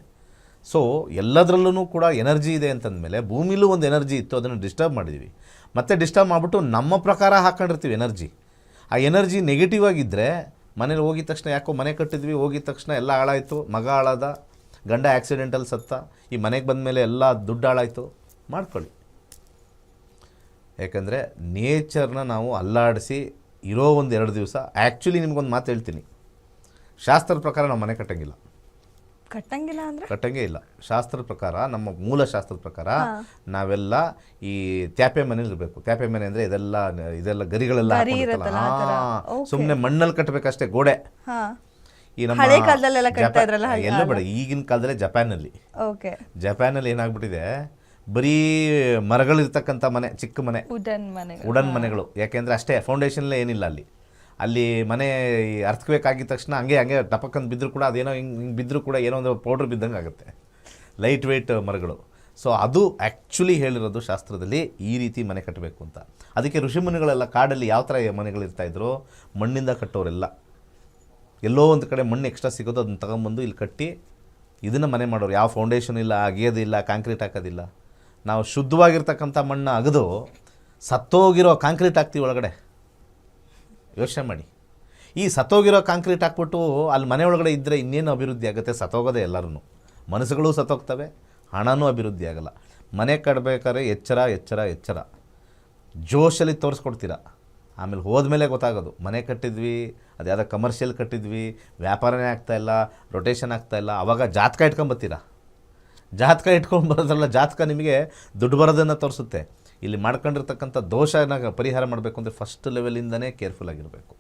ಸೊ ಎಲ್ಲದರಲ್ಲೂ ಕೂಡ ಎನರ್ಜಿ ಇದೆ ಅಂತಂದಮೇಲೆ ಭೂಮಿಲೂ ಒಂದು ಎನರ್ಜಿ ಇತ್ತು, ಅದನ್ನು ಡಿಸ್ಟರ್ಬ್ ಮಾಡಿದ್ವಿ. ಮತ್ತು ಡಿಸ್ಟರ್ಬ್ ಮಾಡಿಬಿಟ್ಟು ನಮ್ಮ ಪ್ರಕಾರ ಹಾಕ್ಕೊಂಡಿರ್ತೀವಿ ಎನರ್ಜಿ. ಆ ಎನರ್ಜಿ ನೆಗೆಟಿವ್ ಆಗಿದ್ದರೆ ಮನೇಲಿ ಹೋಗಿದ ತಕ್ಷಣ ಯಾಕೋ ಮನೆ ಕಟ್ಟಿದ್ವಿ, ಹೋಗಿದ ತಕ್ಷಣ ಎಲ್ಲ ಹಾಳಾಯಿತು, ಮಗ ಹಾಳಾದ, ಗಂಡ ಆ್ಯಕ್ಸಿಡೆಂಟಲ್ಲಿ ಸತ್ತ, ಈ ಮನೆಗೆ ಬಂದ ಮೇಲೆ ಎಲ್ಲ ದುಡ್ಡು ಹಾಳಾಯಿತು, ಮಾಡ್ಕೊಳ್ಳಿ. ಯಾಕಂದರೆ ನೇಚರ್ನ ನಾವು ಅಲ್ಲಾಡಿಸಿ ಇರೋ ಒಂದು 2 ದಿವಸ. ಆ್ಯಕ್ಚುಲಿ ನಿಮ್ಗೊಂದು ಮಾತು ಹೇಳ್ತೀನಿ, ಶಾಸ್ತ್ರದ ಪ್ರಕಾರ ನಾವು ಮನೆ ಕಟ್ಟಂಗಿಲ್ಲ. ಕಟ್ಟಂಗೇ ಇಲ್ಲ. ಶಾಸ್ತ್ರದ ಪ್ರಕಾರ, ನಮ್ಮ ಮೂಲ ಶಾಸ್ತ್ರದ ಪ್ರಕಾರ ನಾವೆಲ್ಲ ಈ ತ್ಯಾಪೆ ಮನೇಲಿ ಇರಬೇಕು. ತ್ಯಾಪೆ ಮನೆ ಅಂದರೆ ಇದೆಲ್ಲ ಗರಿಗಳೆಲ್ಲ ಸುಮ್ಮನೆ ಮಣ್ಣಲ್ಲಿ ಕಟ್ಟಬೇಕಷ್ಟೇ, ಗೋಡೆ. ಈ ನಮ್ಮ ಎಲ್ಲೂ ಬೇಡ. ಈಗಿನ ಕಾಲದಲ್ಲೇ ಜಪಾನಲ್ಲಿ ಏನಾಗ್ಬಿಟ್ಟಿದೆ, ಬರೀ ಮರಗಳಿರ್ತಕ್ಕಂಥ ಮನೆ, ಚಿಕ್ಕ ಮನೆ, ವುಡನ್ ಮನೆಗಳು. ಯಾಕೆಂದರೆ ಅಷ್ಟೇ, ಫೌಂಡೇಶನ್ಲೇ ಏನಿಲ್ಲ ಅಲ್ಲಿ ಮನೆ ಅರ್ಥಕ್ವೇಕ್ ಆಗಿದ ತಕ್ಷಣ ಹಂಗೆ ಟಪಕ್ಕಂತ ಬಿದ್ದರೂ ಕೂಡ ಅದೇನೋ ಹಿಂಗೆ ಬಿದ್ದರೂ ಕೂಡ ಏನೋ ಒಂದು ಪೌಡ್ರ್ ಬಿದ್ದಂಗೆ ಆಗುತ್ತೆ, ಲೈಟ್ ವೆಯ್ಟ್ ಮರಗಳು. ಸೊ ಅದು ಆ್ಯಕ್ಚುಲಿ ಹೇಳಿರೋದು ಶಾಸ್ತ್ರದಲ್ಲಿ ಈ ರೀತಿ ಮನೆ ಕಟ್ಟಬೇಕು ಅಂತ. ಅದಕ್ಕೆ ಋಷಿಮುನಿಗಳೆಲ್ಲ ಕಾಡಲ್ಲಿ ಯಾವ ಥರ ಮನೆಗಳಿರ್ತಾಯಿದ್ರು, ಮಣ್ಣಿಂದ ಕಟ್ಟೋರೆಲ್ಲ. ಎಲ್ಲೋ ಒಂದು ಕಡೆ ಮಣ್ಣು ಎಕ್ಸ್ಟ್ರಾ ಸಿಗೋದು, ಅದನ್ನು ತಗೊಂಬಂದು ಇಲ್ಲಿ ಕಟ್ಟಿ ಇದನ್ನು ಮನೆ ಮಾಡೋರು. ಯಾವ ಫೌಂಡೇಶನ್ ಇಲ್ಲ, ಅಗೆಯೋದಿಲ್ಲ, ಕಾಂಕ್ರೀಟ್ ಹಾಕೋದಿಲ್ಲ. ನಾವು ಶುದ್ಧವಾಗಿರ್ತಕ್ಕಂಥ ಮಣ್ಣು ಅಗೆದು ಸತ್ತೋಗಿರೋ ಕಾಂಕ್ರೀಟ್ ಹಾಕ್ತೀವಿ ಒಳಗಡೆ. ಯೋಚನೆ ಮಾಡಿ, ಈ ಸತ್ತೋಗಿರೋ ಕಾಂಕ್ರೀಟ್ ಹಾಕ್ಬಿಟ್ಟು ಅಲ್ಲಿ ಮನೆ ಒಳಗಡೆ ಇದ್ದರೆ ಇನ್ನೇನು ಅಭಿವೃದ್ಧಿ ಆಗುತ್ತೆ? ಸತ್ತೋಗೋದೆ ಎಲ್ಲರೂ. ಮನಸ್ಸುಗಳು ಸತ್ತೋಗ್ತವೆ, ಹಣನೂ ಅಭಿವೃದ್ಧಿ ಆಗಲ್ಲ. ಮನೆ ಕಟ್ಟಬೇಕಾದ್ರೆ ಎಚ್ಚರ ಜೋಶಲ್ಲಿ ತೋರಿಸ್ಕೊಡ್ತೀರ. ಆಮೇಲೆ ಹೋದ್ಮೇಲೆ ಗೊತ್ತಾಗೋದು ಮನೆ ಕಟ್ಟಿದ್ವಿ, ಅದು ಯಾವುದೋ ಕಮರ್ಷಿಯಲ್ ಕಟ್ಟಿದ್ವಿ, ವ್ಯಾಪಾರನೇ ಆಗ್ತಾಯಿಲ್ಲ, ರೊಟೇಷನ್ ಆಗ್ತಾಯಿಲ್ಲ. ಆವಾಗ ಜಾತಕ ಇಟ್ಕೊಂಬತ್ತೀರ. ಜಾತಕ ಇಟ್ಕೊಂಡು ಬರೋದ್ರಲ್ಲ, ಜಾತಕ ನಿಮಗೆ ದುಡ್ಡು ಬರೋದನ್ನು ತೋರಿಸುತ್ತೆ. ಇಲ್ಲಿ ಮಾಡ್ಕೊಂಡಿರ್ತಕ್ಕಂಥ ದೋಷನ ಪರಿಹಾರ ಮಾಡಬೇಕು ಅಂದರೆ ಫಸ್ಟ್ ಲೆವೆಲಿಂದನೇ ಕೇರ್ಫುಲ್ ಆಗಿರಬೇಕು.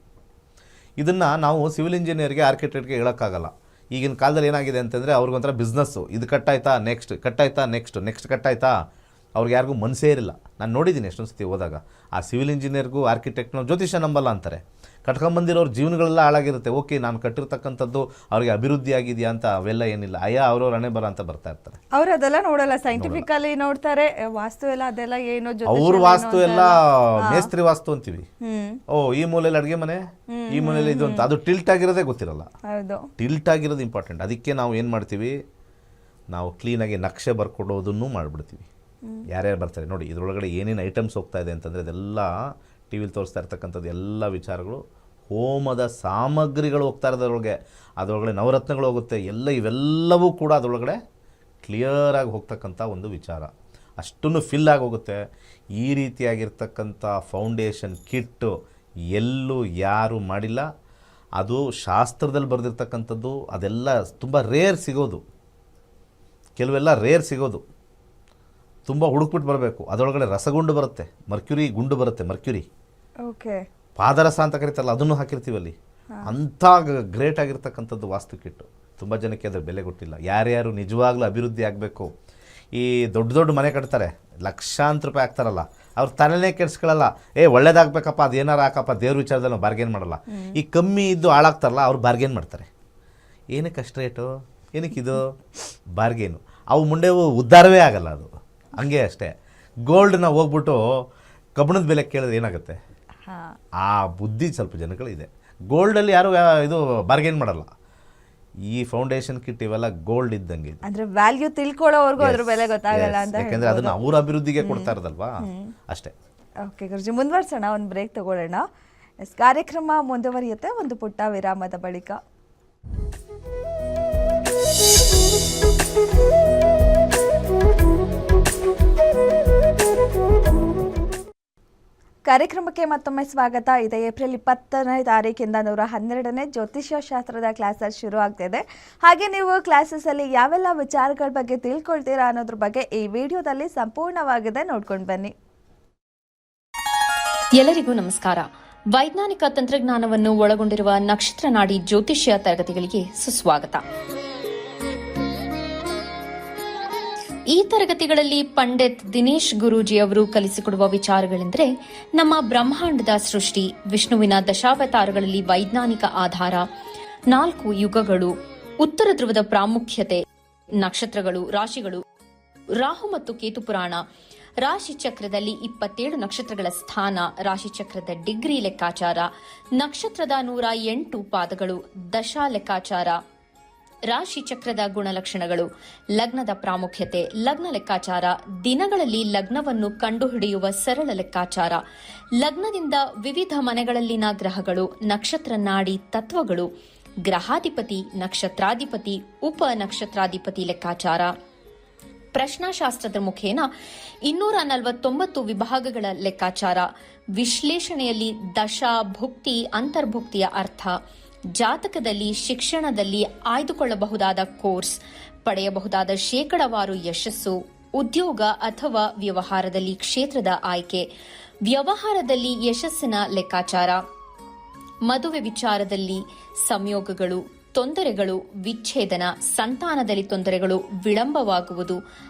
ಇದನ್ನು ನಾವು ಸಿವಿಲ್ ಇಂಜಿನಿಯರ್ಗೆ, ಆರ್ಕಿಟೆಕ್ಟ್ಗೆ ಹೇಳೋಕ್ಕಾಗಲ್ಲ. ಈಗಿನ ಕಾಲದಲ್ಲಿ ಏನಾಗಿದೆ ಅಂತಂದರೆ ಅವ್ರಿಗೊಂಥರ ಬಿಸ್ನೆಸ್ಸು. ಇದು ಕಟ್ಟಾಯ್ತಾ, ನೆಕ್ಸ್ಟ್ ಕಟ್ಟಾಯ್ತಾ, ಅವ್ರಿಗೆ ಯಾರಿಗೂ ಮನಸ್ಸೇ ಇರಲ್ಲ. ನಾನು ನೋಡಿದ್ದೀನಿ ಎಷ್ಟೊಂದು ಸತಿ ಹೋದಾಗ, ಆ ಸಿವಿಲ್ ಇಂಜಿನಿಯರ್ಗೂ ಆರ್ಕಿಟೆಕ್ಟ್ನೂ ಜ್ಯೋತಿಷ ನಂಬಲ್ಲ ಅಂತಾರೆ. ಕಟ್ಕೊಂಬಂದಿರೋರು ಜೀವನಗಳೆಲ್ಲ ಹಾಳಾಗಿರುತ್ತೆ. ಓಕೆ, ನಾನು ಕಟ್ಟಿರ್ತಕ್ಕಂಥದ್ದು ಅವ್ರಿಗೆ ಅಭಿವೃದ್ಧಿ ಆಗಿದೆಯಾ ಅಂತ ಅವೆಲ್ಲ ಏನಿಲ್ಲ. ಅವ್ರವ್ರ ಹಣೆ ಬರ ಅಂತ ಬರ್ತಾ ಇರ್ತಾರೆ. ಅವ್ರು ಅದೆಲ್ಲ ನೋಡಲ್ಲ, ಸೈಂಟಿಫಿಕಲಿ ನೋಡ್ತಾರೆ. ವಾಸ್ತು ಎಲ್ಲ ಅದೆಲ್ಲ ಏನು, ಅವ್ರ ವಾಸ್ತು ಎಲ್ಲ ಮೇಸ್ತ್ರಿ ವಾಸ್ತು ಅಂತೀವಿ. ಈ ಮೂಲೆಯಲ್ಲಿ ಅಡುಗೆ ಮನೆ, ಈ ಮೂಲೆಯಲ್ಲಿ ಇದು ಅಂತ. ಅದು ಟಿಲ್ಟ್ ಆಗಿರೋದೇ ಗೊತ್ತಿರಲ್ಲ. ಟಿಲ್ಟ್ ಆಗಿರೋದು ಇಂಪಾರ್ಟೆಂಟ್. ಅದಕ್ಕೆ ನಾವು ಏನು ಮಾಡ್ತೀವಿ, ನಾವು ಕ್ಲೀನಾಗಿ ನಕ್ಷೆ ಬರ್ಕೊಡೋದನ್ನು ಮಾಡಿಬಿಡ್ತೀವಿ. ಯಾರ್ಯಾರು ಬರ್ತಾರೆ ನೋಡಿ, ಇದರೊಳಗಡೆ ಏನೇನು ಐಟಮ್ಸ್ ಹೋಗ್ತಾ ಇದೆ ಅಂತಂದರೆ ಅದೆಲ್ಲ ಟಿ ವಿಲಿ ತೋರಿಸ್ತಾ ಇರ್ತಕ್ಕಂಥದ್ದು ಎಲ್ಲ ವಿಚಾರಗಳು. ಹೋಮದ ಸಾಮಗ್ರಿಗಳು ಹೋಗ್ತಾ ಇರೋದ್ರೊಳಗೆ, ಅದರೊಳಗಡೆ ನವರತ್ನಗಳು ಹೋಗುತ್ತೆ, ಇವೆಲ್ಲವೂ ಕೂಡ ಅದರೊಳಗಡೆ ಕ್ಲಿಯರಾಗಿ ಹೋಗ್ತಕ್ಕಂಥ ಒಂದು ವಿಚಾರ. ಅಷ್ಟನ್ನು ಫಿಲ್ ಆಗಿ ಹೋಗುತ್ತೆ. ಈ ರೀತಿಯಾಗಿರ್ತಕ್ಕಂಥ ಫೌಂಡೇಶನ್ ಕಿಟ್ಟು ಎಲ್ಲೂ ಯಾರೂ ಮಾಡಿಲ್ಲ. ಅದು ಶಾಸ್ತ್ರದಲ್ಲಿ ಬರೆದಿರ್ತಕ್ಕಂಥದ್ದು. ಅದೆಲ್ಲ ತುಂಬ ರೇರ್ ಸಿಗೋದು, ಕೆಲವೆಲ್ಲ ರೇರ್ ಸಿಗೋದು. ತುಂಬ ಹುಡುಕ್ಬಿಟ್ಟು ಬರಬೇಕು. ಅದರೊಳಗಡೆ ರಸಗುಂಡು ಬರುತ್ತೆ, ಮರ್ಕ್ಯುರಿ ಗುಂಡು ಬರುತ್ತೆ, ಮರ್ಕ್ಯುರಿ. ಪಾದರಸ ಅಂತ ಕರೀತಾರಲ್ಲ, ಅದನ್ನು ಹಾಕಿರ್ತೀವಲ್ಲಿ. ಅಂಥ ಗ್ರೇಟ್ ಆಗಿರ್ತಕ್ಕಂಥದ್ದು ವಾಸ್ತು ಕಿಟ್ಟು. ತುಂಬ ಜನಕ್ಕೆ ಅದರ ಬೆಲೆ ಗೊತ್ತಿಲ್ಲ. ಯಾರ್ಯಾರು ನಿಜವಾಗ್ಲೂ ಅಭಿವೃದ್ಧಿ ಆಗಬೇಕು, ಈ ದೊಡ್ಡ ಮನೆ ಕಟ್ತಾರೆ, ಲಕ್ಷಾಂತರ ರೂಪಾಯಿ ಹಾಕ್ತಾರಲ್ಲ, ಅವ್ರ ತಲೆನೇ ಕೆಡ್ಸ್ಕೊಳ್ಳಲ್ಲ. ಒಳ್ಳೇದಾಗಬೇಕಪ್ಪ, ಅದು ಏನಾರು ಹಾಕಪ್ಪ, ದೇವ್ರ ವಿಚಾರದಲ್ಲಿ ನಾವು ಬಾರ್ಗೇನ್ ಮಾಡಲ್ಲ. ಈ ಕಮ್ಮಿ ಇದ್ದು ಹಾಳಾಗ್ತಾರಲ್ಲ, ಅವ್ರು ಬಾರ್ಗೇನ್ ಮಾಡ್ತಾರೆ. ಏನಕ್ಕೆ ಅಷ್ಟು ರೇಟು, ಏನಕ್ಕಿದು ಬಾರ್ಗೇನು? ಅವು ಮುಂದೆ ಉದ್ಧಾರವೇ ಆಗಲ್ಲ. ಅದು ಹಂಗೆ ಅಷ್ಟೇ. ಗೋಲ್ಡ್ನ ಹೋಗ್ಬಿಟ್ಟು ಕಬ್ಬಣದ ಬೆಲೆ ಕೇಳಿದ್ರೆ ಏನಾಗುತ್ತೆ? ಆ ಬುದ್ಧಿ ಸ್ವಲ್ಪ ಜನಗಳಿದೆ. ಗೋಲ್ಡಲ್ಲಿ ಯಾರು ಇದು ಬಾರ್ಗೇನ್ ಮಾಡಲ್ಲ. ಈ ಫೌಂಡೇಶನ್ ಕಿಟ್ ಇವೆಲ್ಲ ಗೋಲ್ಡ್ ಇದ್ದಂಗೆ ಇದು. ಅಂದ್ರೆ ವ್ಯಾಲ್ಯೂ ತಿಳ್ಕೊಳ್ಳೋವರೆಗೂ ಅದ್ರ ಬೆಲೆ Yes, ಗೊತ್ತಾಗಲ್ಲ yes. ಅಂತ ಯಾಕೆಂದ್ರೆ ಅದನ್ನ ಅವ್ರ ಅಭಿವೃದ್ಧಿಗೆ ಕೊಡ್ತಾ ಇರೋದಲ್ವಾ ಅಷ್ಟೇ. ಓಕೆ ಗುರುಜಿ, ಮುಂದುವರ್ಸೋಣ, ಒಂದು ಬ್ರೇಕ್ ತಗೊಳ್ಳೋಣ. ಎಸ್, ಕಾರ್ಯಕ್ರಮ ಮುಂದುವರಿಯುತ್ತೆ ಒಂದು ಪುಟ್ಟ ವಿರಾಮದ ಬಳಿಕ. ಕಾರ್ಯಕ್ರಮಕ್ಕೆ ಮತ್ತೊಮ್ಮೆ ಸ್ವಾಗತ. ಇದೆ ಏಪ್ರಿಲ್ 20ನೇ ತಾರೀಕಿಂದ 112ನೇ ಜ್ಯೋತಿಷ್ಯ ಶಾಸ್ತ್ರದ ಕ್ಲಾಸಸ್ ಶುರು ಆಗ್ತಿದೆ. ಹಾಗೆ ನೀವು ಕ್ಲಾಸಸ್ಸಲ್ಲಿ ಯಾವೆಲ್ಲ ವಿಚಾರಗಳ ಬಗ್ಗೆ ತಿಳ್ಕೊಳ್ತೀರಾ ಅನ್ನೋದ್ರ ಬಗ್ಗೆ ಈ ವಿಡಿಯೋದಲ್ಲಿ ಸಂಪೂರ್ಣವಾಗಿದೆ, ನೋಡ್ಕೊಂಡು ಬನ್ನಿ. ಎಲ್ಲರಿಗೂ ನಮಸ್ಕಾರ. ವೈಜ್ಞಾನಿಕ ತಂತ್ರಜ್ಞಾನವನ್ನು ಒಳಗೊಂಡಿರುವ ನಕ್ಷತ್ರ ನಾಡಿ ಜ್ಯೋತಿಷ್ಯ ತರಗತಿಗಳಿಗೆ ಸುಸ್ವಾಗತ. ಈ ತರಗತಿಗಳಲ್ಲಿ ಪಂಡಿತ್ ದಿನೇಶ್ ಗುರೂಜಿ ಅವರು ಕಲಿಸಿಕೊಡುವ ವಿಚಾರಗಳೆಂದರೆ ನಮ್ಮ ಬ್ರಹ್ಮಾಂಡದ ಸೃಷ್ಟಿ, ವಿಷ್ಣುವಿನ ದಶಾವತಾರಗಳಲ್ಲಿ ವೈಜ್ಞಾನಿಕ ಆಧಾರ, 4 ಯುಗಗಳು, ಉತ್ತರ ಧ್ರುವದ ಪ್ರಾಮುಖ್ಯತೆ, ನಕ್ಷತ್ರಗಳು, ರಾಶಿಗಳು, ರಾಹು ಮತ್ತು ಕೇತು ಪುರಾಣ, ರಾಶಿ ಚಕ್ರದಲ್ಲಿ 27 ನಕ್ಷತ್ರಗಳ ಸ್ಥಾನ, ರಾಶಿ ಚಕ್ರದ ಡಿಗ್ರಿ ಲೆಕ್ಕಾಚಾರ, ನಕ್ಷತ್ರದ 108 ಪಾದಗಳು, ದಶಾ ಲೆಕ್ಕಾಚಾರ, ರಾಶಿ ಚಕ್ರದ ಗುಣಲಕ್ಷಣಗಳು, ಲಗ್ನದ ಪ್ರಾಮುಖ್ಯತೆ, ಲಗ್ನ ಲೆಕ್ಕಾಚಾರ, ದಿನಗಳಲ್ಲಿ ಲಗ್ನವನ್ನು ಕಂಡುಹಿಡಿಯುವ ಸರಳ ಲೆಕ್ಕಾಚಾರ, ಲಗ್ನದಿಂದ ವಿವಿಧ ಮನೆಗಳಲ್ಲಿನ ಗ್ರಹಗಳು, ನಕ್ಷತ್ರ ನಾಡಿ ತತ್ವಗಳು, ಗ್ರಹಾಧಿಪತಿ, ನಕ್ಷತ್ರಾಧಿಪತಿ, ಉಪ ನಕ್ಷತ್ರಾಧಿಪತಿ ಲೆಕ್ಕಾಚಾರ, ಪ್ರಶ್ನಾಶಾಸ್ತ್ರದ ಮುಖೇನ 249 ವಿಭಾಗಗಳ ಲೆಕ್ಕಾಚಾರ, ವಿಶ್ಲೇಷಣೆಯಲ್ಲಿ ದಶಾ, ಭುಕ್ತಿ, ಅಂತರ್ಭುಕ್ತಿಯ ಅರ್ಥ, ಜಾತಕದಲ್ಲಿ, ಶಿಕ್ಷಣದಲ್ಲಿ ಆಯ್ದುಕೊಳ್ಳಬಹುದಾದ ಕೋರ್ಸ್, ಪಡೆಯಬಹುದಾದ ಶೇಕಡವಾರು ಯಶಸ್ಸು, ಉದ್ಯೋಗ ಅಥವಾ ವ್ಯವಹಾರದಲ್ಲಿ ಕ್ಷೇತ್ರದ ಆಯ್ಕೆ, ವ್ಯವಹಾರದಲ್ಲಿ ಯಶಸ್ಸಿನ ಲೆಕ್ಕಾಚಾರ, ಮದುವೆ ವಿಚಾರದಲ್ಲಿ ಸಂಯೋಗಗಳು, ತೊಂದರೆಗಳು, ವಿಚ್ಛೇದನ, ಸಂತಾನದಲ್ಲಿ ತೊಂದರೆಗಳು, ವಿಳಂಬವಾಗುವುದು,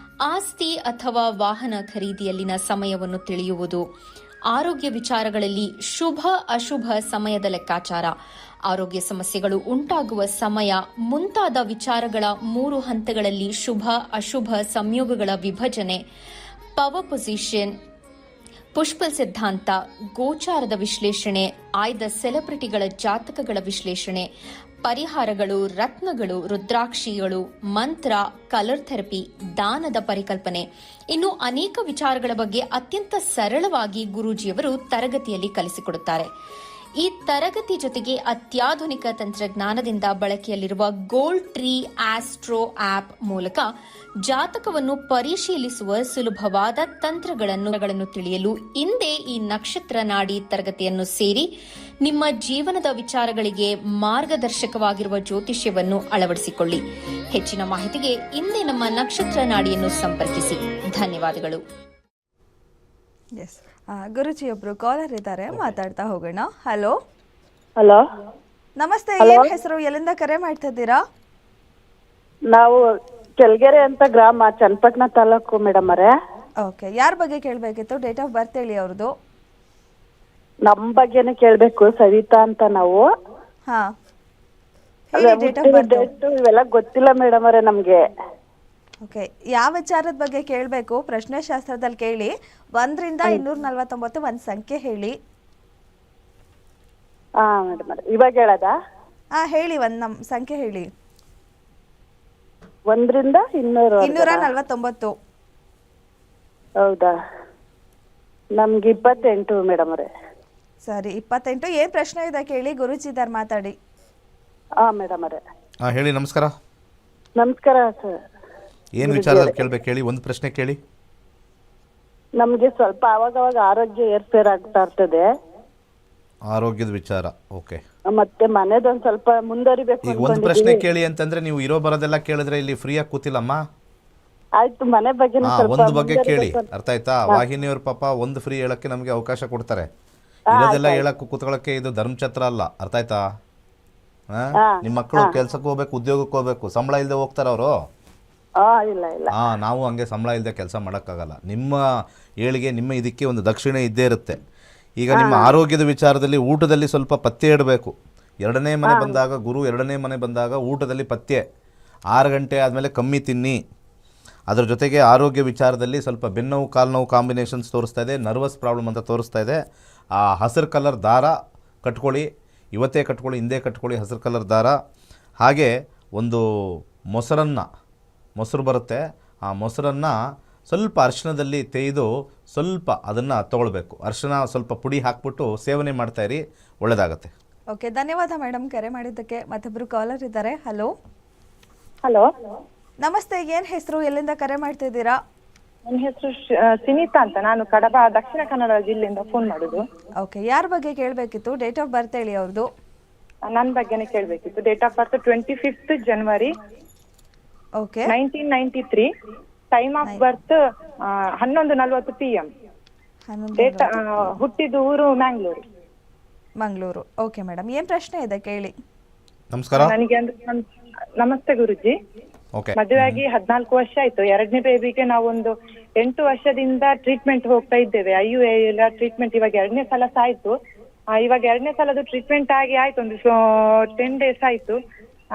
ಆಸ್ತಿ ಅಥವಾ ವಾಹನ ಖರೀದಿಯಲ್ಲಿನ ಸಮಯವನ್ನು ತಿಳಿಯುವುದು, ಆರೋಗ್ಯ ವಿಚಾರಗಳಲ್ಲಿ ಶುಭ ಅಶುಭ ಸಮಯದ ಲೆಕ್ಕಾಚಾರ, ಆರೋಗ್ಯ ಸಮಸ್ಯೆಗಳು ಉಂಟಾಗುವ ಸಮಯ ಮುಂತಾದ ವಿಚಾರಗಳ 3 ಹಂತಗಳಲ್ಲಿ ಶುಭ ಅಶುಭ ಸಂಯೋಗಗಳ ವಿಭಜನೆ, ಪವರ್ ಪೊಸಿಷನ್, ಪುಷ್ಪಲ್ ಸಿದ್ಧಾಂತ, ಗೋಚಾರದ ವಿಶ್ಲೇಷಣೆ, ಆಯ್ದ ಸೆಲೆಬ್ರಿಟಿಗಳ ಜಾತಕಗಳ ವಿಶ್ಲೇಷಣೆ, ಪರಿಹಾರಗಳು, ರತ್ನಗಳು, ರುದ್ರಾಕ್ಷಿಗಳು, ಮಂತ್ರ, ಕಲರ್ ಥೆರಪಿ, ದಾನದ ಪರಿಕಲ್ಪನೆ, ಇನ್ನು ಅನೇಕ ವಿಚಾರಗಳ ಬಗ್ಗೆ ಅತ್ಯಂತ ಸರಳವಾಗಿ ಗುರೂಜಿಯವರು ತರಗತಿಯಲ್ಲಿ ಕಲಿಸಿಕೊಡುತ್ತಾರೆ. ಈ ತರಗತಿ ಜೊತೆಗೆ ಅತ್ಯಾಧುನಿಕ ತಂತ್ರಜ್ಞಾನದಿಂದ ಬಳಕೆಯಲ್ಲಿರುವ ಗೋಲ್ಡ್ ಟ್ರೀ ಆಸ್ಟ್ರೋ ಆಪ್ ಮೂಲಕ ಜಾತಕವನ್ನು ಪರಿಶೀಲಿಸುವ ಸುಲಭವಾದ ತಂತ್ರಗಳನ್ನು ತಿಳಿಯಲು ಹಿಂದೆ ಈ ನಕ್ಷತ್ರ ನಾಡಿ ತರಗತಿಯನ್ನು ಸೇರಿ ನಿಮ್ಮ ಜೀವನದ ವಿಚಾರಗಳಿಗೆ ಮಾರ್ಗದರ್ಶಕವಾಗಿರುವ ಜ್ಯೋತಿಷ್ಯವನ್ನು ಅಳವಡಿಸಿಕೊಳ್ಳಿ. ಹೆಚ್ಚಿನ ಮಾಹಿತಿಗೆ ಹಿಂದೆ ನಮ್ಮ ನಕ್ಷತ್ರ ನಾಡಿಯನ್ನು ಸಂಪರ್ಕಿಸಿ. ಧನ್ಯವಾದಗಳು. ಎಸ್, ಗುರುಜಿ ಒಬ್ರು ಕಾಲರ್ ಇದ್ದಾರೆ, ಮಾತಾಡ್ತಾ ಹೋಗೋಣ. ಹಲೋ ಹಲೋ, ನಮಸ್ತೆ, ಏನ್ ಹೆಸರು, ಎಲ್ಲಿಂದ ಕರೆ ಮಾಡ್ತಾ ಇದ್ದೀರಾ? ನಾವು ಕೆಲ್ಗೆರೆ ಅಂತ ಗ್ರಾಮ, ಚನ್ನಪಟ್ಟಣ ತಾಲೂಕು ಮೇಡಮ್ ಅವರೇ. ಓಕೆ, ಯಾರ ಬಗ್ಗೆ ಕೇಳಬೇಕಿತ್ತು? ಡೇಟ್ ಆಫ್ ಬರ್ತ್ ಹೇಳಿ ಅವ್ರದ್ದು. ನಮ್ ಬಗ್ಗೆನೇ ಕೇಳ್ಬೇಕು, ಸವಿತಾ ಅಂತ ನಾವು. ಹಾ, ಹೇಳಿ ಡೇಟ್ ಆಫ್ ಬರ್ತ್. ಡೇಟ್ ಇವೆಲ್ಲ ಗೊತ್ತಿಲ್ಲ ಮೇಡಮ್ ಅವರೇ ನಮ್ಗೆ. ಓಕೆ, ಯಾವ ವಿಚಾರದ ಬಗ್ಗೆ ಕೇಳಬೇಕು? ಪ್ರಶ್ನೆ ಶಾಸ್ತ್ರದಲ್ಲಿ ಕೇಳಿ. 1ರಿಂದ 249 ಒಂದು ಸಂಖ್ಯೆ ಹೇಳಿ. ಹಾ ಮೇಡಮ್ ಅವರೇ, ಇವಾಗ ಹೇಳದಾ? ಹೇಳಿ, ಒಂದು ಸಂಖ್ಯೆ ಹೇಳಿ. 1ರಿಂದ 249. ಹೌದಾ, ನಮ್ಗೆ 28 ಮೇಡಮ್ ಅವರೇ. ಸರಿ, 28. ಏನ್ ಪ್ರಶ್ನೆ ಇದೆ ಕೇಳಿ, ಗುರುಜಿ ಇದಾರೆ, ಮಾತಾಡಿ. ಹಾ ಮೇಡಮ್ ಅವರೇ. ಹೇಳಿ. ನಮಸ್ಕಾರ. ನಮಸ್ಕಾರ ಸರ್. ಏನು ವಿಚಾರದಲ್ಲಿ ಕೇಳಬೇಕು ಹೇಳಿ, ಒಂದು ಪ್ರಶ್ನೆ ಕೇಳಿ. ನಮ್ಗೆ ಸ್ವಲ್ಪ ಅವಾಗವಾಗ ಆರೋಗ್ಯ ಏರ್ಪೇರ್ ಆಗ್ತಾ ಇರ್ತದೆ. ಆರೋಗ್ಯದ ವಿಚಾರ, ಓಕೆ. ಮತ್ತೆ ಮನೆದೊಂದ್ ಸ್ವಲ್ಪ ಮುಂದುವರಿಬೇಕು. ಈಗ ಒಂದು ಪ್ರಶ್ನೆ ಕೇಳಿ ಅಂತಂದ್ರೆ ನೀವು ಇರೋ ಬರೋದೆಲ್ಲ ಕೇಳಿದ್ರೆ ಇಲ್ಲಿ ಫ್ರೀಯಾಗಿ ಕೂತಿಲ್ಲಮ್ಮ. ಆಯ್ತು, ಮನೆ ಬಗ್ಗೆ ಒಂದು ಬಗ್ಗೆ ಕೇಳಿ, ಅರ್ಥ ಆಯ್ತಾ? ವಾಹಿನಿಯವ್ರ ಪಾಪ ಒಂದು ಫ್ರೀ ಹೇಳಕ್ಕೆ ನಮಗೆ ಅವಕಾಶ ಕೊಡ್ತಾರೆ. ಇರೋದೆಲ್ಲ ಹೇಳಕ್ಕೂ ಕೂತ್ಕೊಳ್ಳಕ್ಕೆ ಇದು ಧರ್ಮಛತ್ರ ಅಲ್ಲ, ಅರ್ಥ ಆಯ್ತಾ? ನಿಮ್ಮ ಮಕ್ಕಳು ಕೆಲ್ಸಕ್ಕೆ ಹೋಗ್ಬೇಕು, ಉದ್ಯೋಗಕ್ಕೆ ಹೋಗ್ಬೇಕು, ಸಂಬಳ ಇಲ್ಲದೆ ಹೋಗ್ತಾರ ಅವರು. ಇಲ್ಲ ಇಲ್ಲ. ನಾವು ಹಂಗೆ ಸಂಬಳ ಇಲ್ಲದೆ ಕೆಲಸ ಮಾಡೋಕ್ಕಾಗಲ್ಲ. ನಿಮ್ಮ ಏಳಿಗೆ, ನಿಮ್ಮ ಇದಕ್ಕೆ ಒಂದು ದಕ್ಷಿಣೆ ಇದ್ದೇ ಇರುತ್ತೆ. ಈಗ ನಿಮ್ಮ ಆರೋಗ್ಯದ ವಿಚಾರದಲ್ಲಿ ಊಟದಲ್ಲಿ ಸ್ವಲ್ಪ ಪಥ್ಯ ಇಡಬೇಕು. 2ನೇ ಮನೆ ಬಂದಾಗ, ಗುರು 2ನೇ ಮನೆ ಬಂದಾಗ ಊಟದಲ್ಲಿ ಪಥ್ಯ 6 ಗಂಟೆ ಆದಮೇಲೆ ಕಮ್ಮಿ ತಿನ್ನಿ. ಅದರ ಜೊತೆಗೆ ಆರೋಗ್ಯ ವಿಚಾರದಲ್ಲಿ ಸ್ವಲ್ಪ ಬೆನ್ನೋವು, ಕಾಲು ನೋವು ಕಾಂಬಿನೇಷನ್ಸ್ ತೋರಿಸ್ತಾ ಇದೆ, ನರ್ವಸ್ ಪ್ರಾಬ್ಲಮ್ ಅಂತ ತೋರಿಸ್ತಾ ಇದೆ. ಆ ಹಸಿರು ಕಲರ್ ದಾರ ಕಟ್ಕೊಳ್ಳಿ, ಇವತ್ತೇ ಕಟ್ಕೊಳ್ಳಿ, ಹಿಂದೆ ಕಟ್ಕೊಳ್ಳಿ ಹಸಿರು ಕಲರ್ ದಾರ. ಹಾಗೆ ಒಂದು ಮೊಸರು ಬರುತ್ತೆ, ಆ ಮೊಸರನ್ನು ಸ್ವಲ್ಪ ಅರಿಶಿಣದಲ್ಲಿ ತೇಯ್ದು ಸ್ವಲ್ಪ ಅದನ್ನು ತೊಗೊಳ್ಬೇಕು. ಅರಿಶಿಣ ಸ್ವಲ್ಪ ಪುಡಿ ಹಾಕ್ಬಿಟ್ಟು ಸೇವನೆ ಮಾಡ್ತಾಯಿರಿ, ಒಳ್ಳೆಯದಾಗತ್ತೆ. ಓಕೆ, ಧನ್ಯವಾದ ಮೇಡಮ್ ಕರೆ ಮಾಡಿದ್ದಕ್ಕೆ. ಮತ್ತೊಬ್ಬರು ಕಾಲರ್ ಇದ್ದಾರೆ. ಹಲೋ ಹಲೋ, ನಮಸ್ತೆ, ಏನು ಹೆಸರು, ಎಲ್ಲಿಂದ ಕರೆ ಮಾಡ್ತಿದ್ದೀರಾ? ನನ್ನ ಹೆಸರು ಸಿನಿತಾ ಅಂತ. ನಾನು ಕಡಬ ದಕ್ಷಿಣ ಕನ್ನಡ ಜಿಲ್ಲೆಯಿಂದ ಫೋನ್ ಮಾಡುದು. ಓಕೆ, ಯಾರ ಬಗ್ಗೆ ಕೇಳಬೇಕಿತ್ತು? ಡೇಟ್ ಆಫ್ ಬರ್ತ್ ಹೇಳಿ ಅವ್ರದ್ದು. ನನ್ನ ಬಗ್ಗೆನೇ ಕೇಳಬೇಕಿತ್ತು. Date of birth 25th January okay 1993. Time of birth 11:40 PM. Date ಹುಟ್ಟಿದ ಊರು ಮಂಗಳೂರು. ಓಕೆ ಮೇಡಮ್, ಏನು ಪ್ರಶ್ನೆ ಇದೆ ಕೇಳಿ. ನಮಸ್ಕಾರ. ನನಗೆ ನಮಸ್ತೆ ಗುರುಜಿ. ಓಕೆ. ಮದುವೆಯಾಗಿ 14 ವರ್ಷ ಆಯ್ತು. 2ನೇ ಬೇಬಿಗೆ ನಾವೊಂದು 8 ವರ್ಷದಿಂದ ಟ್ರೀಟ್ಮೆಂಟ್ ಹೋಗ್ತಾ ಇದ್ದೇವೆ. IUI ಎಲ್ಲ ಟ್ರೀಟ್ಮೆಂಟ್ ಇವಾಗ 2ನೇ ಸಲ ಆಯ್ತು. ಇವಾಗ 2ನೇ ಸಲದ ಟ್ರೀಟ್ಮೆಂಟ್ ಆಯ್ತು, ಒಂದು 10 days ಆಯ್ತು.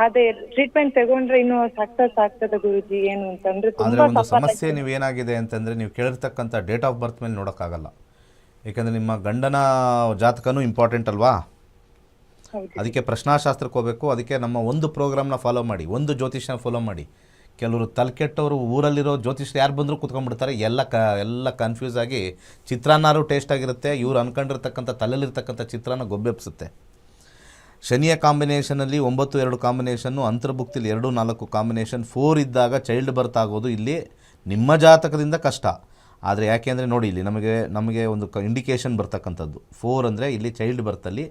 ಅದೇ ಟ್ರೀಟ್ಮೆಂಟ್ ತಗೊಂಡ್ರೆ ಇನ್ನು ಸಕ್ಸಸ್ ಆಗ್ತದೆ ಗುರುಜಿ ಏನು ಅಂತಂದ್ರೆ ಆದರೆ ಒಂದು ಸಮಸ್ಯೆ ನೀವೇನಾಗಿದೆ ಅಂತಂದರೆ, ನೀವು ಕೇಳಿರ್ತಕ್ಕಂಥ ಡೇಟ್ ಆಫ್ ಬರ್ತ್ ಮೇಲೆ ನೋಡೋಕ್ಕಾಗಲ್ಲ. ಏಕೆಂದರೆ ನಿಮ್ಮ ಗಂಡನ ಜಾತಕನೂ ಇಂಪಾರ್ಟೆಂಟ್ ಅಲ್ವಾ. ಅದಕ್ಕೆ ಪ್ರಶ್ನಾಶಾಸ್ತ್ರಕ್ಕೆ ಹೋಗಬೇಕು. ಅದಕ್ಕೆ ನಮ್ಮ ಒಂದು ಪ್ರೋಗ್ರಾಮ್ನ ಫಾಲೋ ಮಾಡಿ, ಒಂದು ಜ್ಯೋತಿಷ್ಯನ ಫಾಲೋ ಮಾಡಿ. ಕೆಲವರು ತಲೆಕೆಟ್ಟವರು ಊರಲ್ಲಿರೋ ಜ್ಯೋತಿಷ್ಯರು ಯಾರು ಬಂದರೂ ಕೂತ್ಕೊಂಡ್ಬಿಡ್ತಾರೆ. ಎಲ್ಲ ಕನ್ಫ್ಯೂಸ್ ಆಗಿ ಚಿತ್ರಾನ್ನಾರು ಟೇಸ್ಟ್ ಆಗಿರುತ್ತೆ, ಇವ್ರು ಅನ್ಕೊಂಡಿರ್ತಕ್ಕಂಥ ತಲೆಯಲ್ಲಿರ್ತಕ್ಕಂಥ ಚಿತ್ರಾನ್ನ ಗೊಬ್ಬೆಪ್ಸುತ್ತೆ. ಶನಿಯ ಕಾಂಬಿನೇಷನಲ್ಲಿ 9-2 ಕಾಂಬಿನೇಷನ್ನು, ಅಂತರ್ಭುಕ್ತಿಲಿ 2-4 ಕಾಂಬಿನೇಷನ್, 4 ಇದ್ದಾಗ ಚೈಲ್ಡ್ ಬರ್ತ್ ಆಗೋದು ಇಲ್ಲಿ ನಿಮ್ಮ ಜಾತಕದಿಂದ ಕಷ್ಟ. ಆದರೆ ಯಾಕೆ ಅಂದರೆ ನೋಡಿ, ಇಲ್ಲಿ ನಮಗೆ ಒಂದು ಇಂಡಿಕೇಷನ್ ಬರ್ತಕ್ಕಂಥದ್ದು 4 ಅಂದರೆ ಇಲ್ಲಿ ಚೈಲ್ಡ್ ಬರ್ತಲ್ಲಿ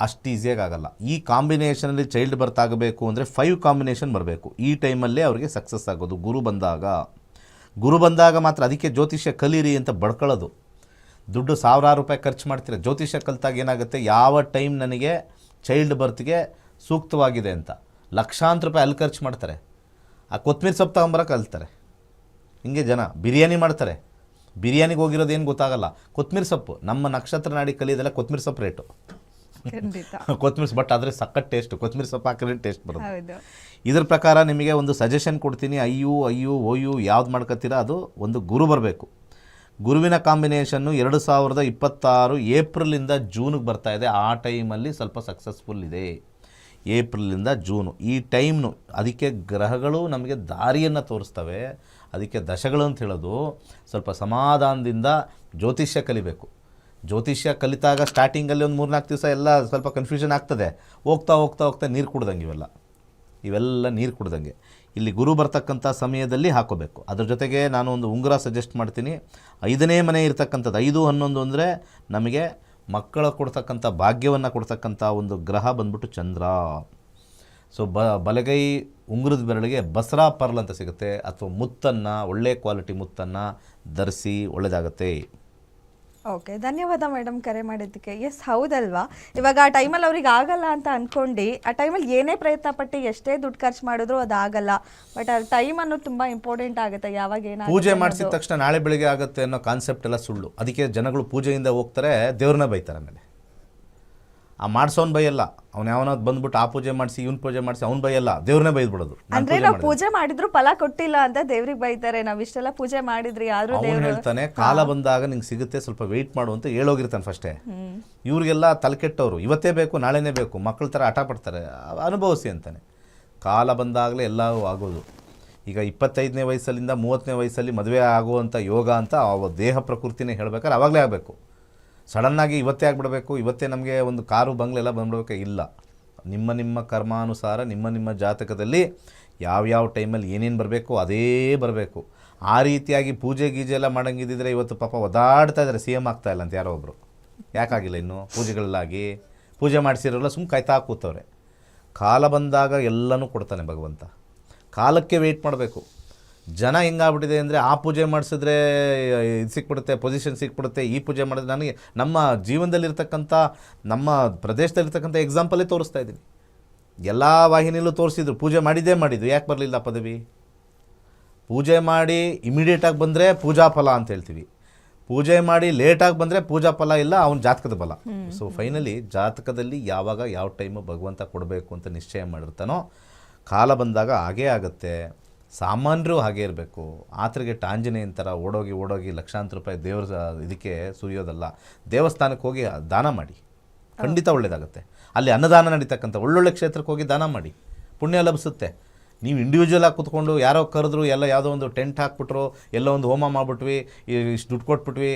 ಅಷ್ಟು ಈಸಿಯಾಗಿ ಆಗಲ್ಲ. ಈ ಕಾಂಬಿನೇಷನಲ್ಲಿ ಚೈಲ್ಡ್ ಬರ್ತ್ ಆಗಬೇಕು ಅಂದರೆ 5 ಕಾಂಬಿನೇಷನ್ ಬರಬೇಕು. ಈ ಟೈಮಲ್ಲೇ ಅವರಿಗೆ ಸಕ್ಸಸ್ ಆಗೋದು. ಗುರು ಬಂದಾಗ ಮಾತ್ರ. ಅದಕ್ಕೆ ಜ್ಯೋತಿಷ್ಯ ಕಲೀರಿ ಅಂತ ಬಡ್ಕೊಳ್ಳೋದು. ದುಡ್ಡು ಸಾವಿರಾರು ರೂಪಾಯಿ ಖರ್ಚು ಮಾಡ್ತೀರ. ಜ್ಯೋತಿಷ್ಯ ಕಲಿತಾಗ ಏನಾಗುತ್ತೆ, ಯಾವ ಟೈಮ್ ನನಗೆ ಚೈಲ್ಡ್ ಬರ್ತ್ಗೆ ಸೂಕ್ತವಾಗಿದೆ ಅಂತ ಲಕ್ಷಾಂತರ ರೂಪಾಯಿ ಅಲ್ಲಿ ಖರ್ಚು ಮಾಡ್ತಾರೆ. ಆ ಕೊತ್ತಂಬರಿ ಸೊಪ್ಪು ತಗೊಂಬರೋಕೆ ಕಲ್ತಾರೆ. ಹಿಂಗೆ ಜನ ಬಿರಿಯಾನಿ ಮಾಡ್ತಾರೆ. ಬಿರಿಯಾನಿಗೆ ಹೋಗಿರೋದು ಏನು ಗೊತ್ತಾಗಲ್ಲ. ಕೊತ್ತಂಬರಿ ಸೊಪ್ಪು ನಮ್ಮ ನಕ್ಷತ್ರ ನಾಡಿ ಕಲಿಯೋದೆಲ್ಲ ಕೊತ್ತಂಬರಿ ಸೊಪ್ಪು ರೇಟು. ಕೊತ್ತಂಬರಿ, ಬಟ್ ಆದರೆ ಸಖತ್ ಟೇಸ್ಟು. ಕೊತ್ತಂಬರಿ ಸೊಪ್ಪು ಹಾಕಿದ್ರೆ ಟೇಸ್ಟ್ ಬರುತ್ತೆ. ಇದ್ರ ಪ್ರಕಾರ ನಿಮಗೆ ಒಂದು ಸಜೆಷನ್ ಕೊಡ್ತೀನಿ. OU ಯಾವ್ದು ಮಾಡ್ಕೊತೀರಾ, ಅದು ಒಂದು ಗುರು ಬರಬೇಕು. ಗುರುವಿನ ಕಾಂಬಿನೇಷನ್ನು 2026 ಏಪ್ರಿಲಿಂದ ಜೂನಿಗೆ ಬರ್ತಾ ಇದೆ. ಆ ಟೈಮಲ್ಲಿ ಸ್ವಲ್ಪ ಸಕ್ಸಸ್ಫುಲ್ ಇದೆ. ಏಪ್ರಿಲಿಂದ ಜೂನು ಈ ಟೈಮ್ನು. ಅದಕ್ಕೆ ಗ್ರಹಗಳು ನಮಗೆ ದಾರಿಯನ್ನು ತೋರಿಸ್ತವೆ. ಅದಕ್ಕೆ ದಶಗಳು ಅಂತ ಹೇಳೋದು. ಸ್ವಲ್ಪ ಸಮಾಧಾನದಿಂದ ಜ್ಯೋತಿಷ್ಯ ಕಲಿಬೇಕು. ಜ್ಯೋತಿಷ್ಯ ಕಲಿತಾಗ ಸ್ಟಾರ್ಟಿಂಗಲ್ಲಿ ಒಂದು 3-4 ದಿವಸ ಎಲ್ಲ ಸ್ವಲ್ಪ ಕನ್ಫ್ಯೂಷನ್ ಆಗ್ತದೆ. ಹೋಗ್ತಾ ನೀರು ಕುಡ್ದಂಗೆ ಇವೆಲ್ಲ ನೀರು ಕುಡ್ದಂಗೆ. ಇಲ್ಲಿ ಗುರು ಬರ್ತಕ್ಕಂಥ ಸಮಯದಲ್ಲಿ ಹಾಕೋಬೇಕು. ಅದ್ರ ಜೊತೆಗೆ ನಾನು ಒಂದು ಉಂಗುರ ಸಜೆಸ್ಟ್ ಮಾಡ್ತೀನಿ. 5ನೇ ಮನೆ ಇರ್ತಕ್ಕಂಥದ್ದು 5-11 ಅಂದರೆ ನಮಗೆ ಮಕ್ಕಳ ಕೊಡ್ತಕ್ಕಂಥ ಭಾಗ್ಯವನ್ನು ಕೊಡ್ತಕ್ಕಂಥ ಒಂದು ಗ್ರಹ ಬಂದ್ಬಿಟ್ಟು ಚಂದ್ರ. ಸೊ ಬಲಗೈ ಉಂಗುರದ ಬೆರಳಿಗೆ ಬಸರಾ ಪರ್ಲ್ ಅಂತ ಸಿಗುತ್ತೆ, ಅಥವಾ ಮುತ್ತನ್ನು, ಒಳ್ಳೆ ಕ್ವಾಲಿಟಿ ಮುತ್ತನ್ನು ಧರಿಸಿ, ಒಳ್ಳೆಯದಾಗತ್ತೆ. ಓಕೆ, ಧನ್ಯವಾದ ಮೇಡಮ್ ಕರೆ ಮಾಡಿದ್ದಕ್ಕೆ. ಎಸ್, ಹೌದಲ್ವಾ, ಇವಾಗ ಆ ಟೈಮಲ್ಲಿ ಅವ್ರಿಗೆ ಆಗಲ್ಲ ಅಂತ ಅಂದ್ಕೊಂಡು ಆ ಟೈಮಲ್ಲಿ ಏನೇ ಪ್ರಯತ್ನ ಪಟ್ಟು ಎಷ್ಟೇ ದುಡ್ಡು ಖರ್ಚು ಮಾಡಿದ್ರು ಅದು ಆಗಲ್ಲ. ಬಟ್ ಆ ಟೈಮ್ ಅನ್ನೋದು ತುಂಬ ಇಂಪಾರ್ಟೆಂಟ್ ಆಗುತ್ತೆ. ಯಾವಾಗ ಏನಾಗುತ್ತೆ, ಪೂಜೆ ಮಾಡಿಸಿದ ತಕ್ಷಣ ನಾಳೆ ಬೆಳಿಗ್ಗೆ ಆಗುತ್ತೆ ಅನ್ನೋ ಕಾನ್ಸೆಪ್ಟ್ ಎಲ್ಲ ಸುಳ್ಳು. ಅದಕ್ಕೆ ಜನಗಳು ಪೂಜೆಯಿಂದ ಹೋಗ್ತಾರೆ, ದೇವ್ರನ್ನ ಬೈತಾರೆ. ಆಮೇಲೆ ಆ ಮಾಡಿಸೋನ್ ಬೈಯಲ್ಲ. ಅವ್ನು ಯಾವನಾದ್ರು ಬಂದ್ಬಿಟ್ಟು ಆ ಪೂಜೆ ಮಾಡಿಸಿ ಇವ್ನ ಪೂಜೆ ಮಾಡಿಸಿ ಅವ್ನು ಬೈಯಲ್ಲ, ದೇವ್ರನ್ನೇ ಬೈದ್ಬಿಡೋದು. ಅಂದ್ರೆ ನಾವು ಪೂಜೆ ಮಾಡಿದ್ರು ಫಲ ಕೊಟ್ಟಿಲ್ಲ ಅಂತ ದೇವ್ರಿಗೆ ಬೈತಾರೆ. ನಾವು ಇಷ್ಟೆಲ್ಲ ಪೂಜೆ ಮಾಡಿದ್ರಿ ಆದ್ರೂ ಅವ್ನು ಹೇಳ್ತಾನೆ ಕಾಲ ಬಂದಾಗ ನಿಂಗೆ ಸಿಗುತ್ತೆ, ಸ್ವಲ್ಪ ವೆಯ್ಟ್ ಮಾಡು ಅಂತ ಹೇಳೋಗಿರ್ತಾನೆ ಫಸ್ಟೇ. ಇವ್ರಿಗೆಲ್ಲ ತಲೆಕೆಟ್ಟವರು, ಇವತ್ತೇ ಬೇಕು ನಾಳೆನೇ ಬೇಕು, ಮಕ್ಕಳ ಥರ ಹಠ ಪಡ್ತಾರೆ. ಅನುಭವಿಸಿ ಅಂತಾನೆ. ಕಾಲ ಬಂದಾಗಲೇ ಎಲ್ಲವೂ ಆಗೋದು. ಈಗ 25ನೇ ವಯಸ್ಸಲ್ಲಿಂದ 30ನೇ ವಯಸ್ಸಲ್ಲಿ ಮದುವೆ ಆಗುವಂಥ ಯೋಗ ಅಂತ ದೇಹ ಪ್ರಕೃತಿನೇ ಹೇಳ್ಬೇಕಾದ್ರೆ ಆವಾಗಲೇ ಆಗಬೇಕು. ಸಡನ್ನಾಗಿ ಇವತ್ತೇ ಆಗಿಬಿಡಬೇಕು, ಇವತ್ತೇ ನಮಗೆ ಒಂದು ಕಾರು ಬಂಗ್ಲೆಲ್ಲ ಬಂದ್ಬಿಡ್ಬೇಕು, ಇಲ್ಲ. ನಿಮ್ಮ ಕರ್ಮಾನುಸಾರ ನಿಮ್ಮ ಜಾತಕದಲ್ಲಿ ಯಾವ್ಯಾವ ಟೈಮಲ್ಲಿ ಏನೇನು ಬರಬೇಕು ಅದೇ ಬರಬೇಕು. ಆ ರೀತಿಯಾಗಿ ಪೂಜೆ ಗೀಜೆ ಎಲ್ಲ ಮಾಡೋಂಗಿದ್ದಿದ್ರೆ ಇವತ್ತು ಪಾಪ ಒದಾಡ್ತಾ ಇದ್ದಾರೆ, CM ಆಗ್ತಾ ಇಲ್ಲ ಅಂತ ಯಾರೋ ಒಬ್ಬರು. ಯಾಕಾಗಿಲ್ಲ ಇನ್ನು ಪೂಜೆಗಳಲ್ಲಾಗಿ? ಪೂಜೆ ಮಾಡಿಸಿರೋಲ್ಲ, ಸುಮ್ಮನೆ ಕಾಯ್ತಾ ಕೂತವ್ರೆ. ಕಾಲ ಬಂದಾಗ ಎಲ್ಲನೂ ಕೊಡ್ತಾನೆ ಭಗವಂತ. ಕಾಲಕ್ಕೆ ವೆಯ್ಟ್ ಮಾಡಬೇಕು. ಜನ ಹೆಂಗಾಗ್ಬಿಟ್ಟಿದೆ ಅಂದರೆ, ಆ ಪೂಜೆ ಮಾಡಿಸಿದ್ರೆ ಇದು ಸಿಕ್ಬಿಡುತ್ತೆ, ಪೊಸಿಷನ್ ಸಿಕ್ಬಿಡುತ್ತೆ, ಈ ಪೂಜೆ ಮಾಡಿದ್ರೆ. ನನಗೆ ನಮ್ಮ ಜೀವನದಲ್ಲಿರ್ತಕ್ಕಂಥ, ನಮ್ಮ ಪ್ರದೇಶದಲ್ಲಿರ್ತಕ್ಕಂಥ ಎಕ್ಸಾಂಪಲೇ ತೋರಿಸ್ತಾ ಇದ್ದೀನಿ. ಎಲ್ಲ ವಾಹಿನಿಯಲ್ಲೂ ತೋರಿಸಿದ್ರು, ಪೂಜೆ ಮಾಡಿದ್ದು. ಯಾಕೆ ಬರಲಿಲ್ಲ ಪದವಿ? ಪೂಜೆ ಮಾಡಿ ಇಮಿಡಿಯೇಟಾಗಿ ಬಂದರೆ ಪೂಜಾ ಫಲ ಅಂತ ಹೇಳ್ತೀವಿ. ಪೂಜೆ ಮಾಡಿ ಲೇಟಾಗಿ ಬಂದರೆ ಪೂಜಾ ಫಲ ಇಲ್ಲ, ಅವನ ಜಾತಕದ ಬಲ. ಸೊ ಫೈನಲಿ ಜಾತಕದಲ್ಲಿ ಯಾವಾಗ ಯಾವ ಟೈಮು ಭಗವಂತ ಕೊಡಬೇಕು ಅಂತ ನಿಶ್ಚಯ ಮಾಡಿರ್ತಾನೋ, ಕಾಲ ಬಂದಾಗ ಹಾಗೇ ಆಗುತ್ತೆ. ಸಾಮಾನ್ಯರು ಹಾಗೇ ಇರಬೇಕು. ಆತರಿಗೆ ಆಂಜನೇಯನ ಥರ ಓಡೋಗಿ ಲಕ್ಷಾಂತರ ರೂಪಾಯಿ ದೇವ್ರ ಇದಕ್ಕೆ ಸುರಿಯೋದಲ್ಲ. ದೇವಸ್ಥಾನಕ್ಕೆ ಹೋಗಿ ದಾನ ಮಾಡಿ, ಖಂಡಿತ ಒಳ್ಳೆಯದಾಗುತ್ತೆ. ಅಲ್ಲಿ ಅನ್ನದಾನ ನಡೀತಕ್ಕಂಥ ಒಳ್ಳೊಳ್ಳೆ ಕ್ಷೇತ್ರಕ್ಕೆ ಹೋಗಿ ದಾನ ಮಾಡಿ, ಪುಣ್ಯ ಲಭಿಸುತ್ತೆ. ನೀವು ಇಂಡಿವಿಜುವಲ್ ಆಗಿ ಕೂತ್ಕೊಂಡು ಯಾರೋ ಕರೆದ್ರು, ಎಲ್ಲ ಯಾವುದೋ ಒಂದು ಟೆಂಟ್ ಹಾಕ್ಬಿಟ್ರು, ಎಲ್ಲೋ ಒಂದು ಹೋಮ ಮಾಡಿಬಿಟ್ವಿ, ಇಷ್ಟು ದುಡ್ಡು ಕೊಟ್ಬಿಟ್ವಿ,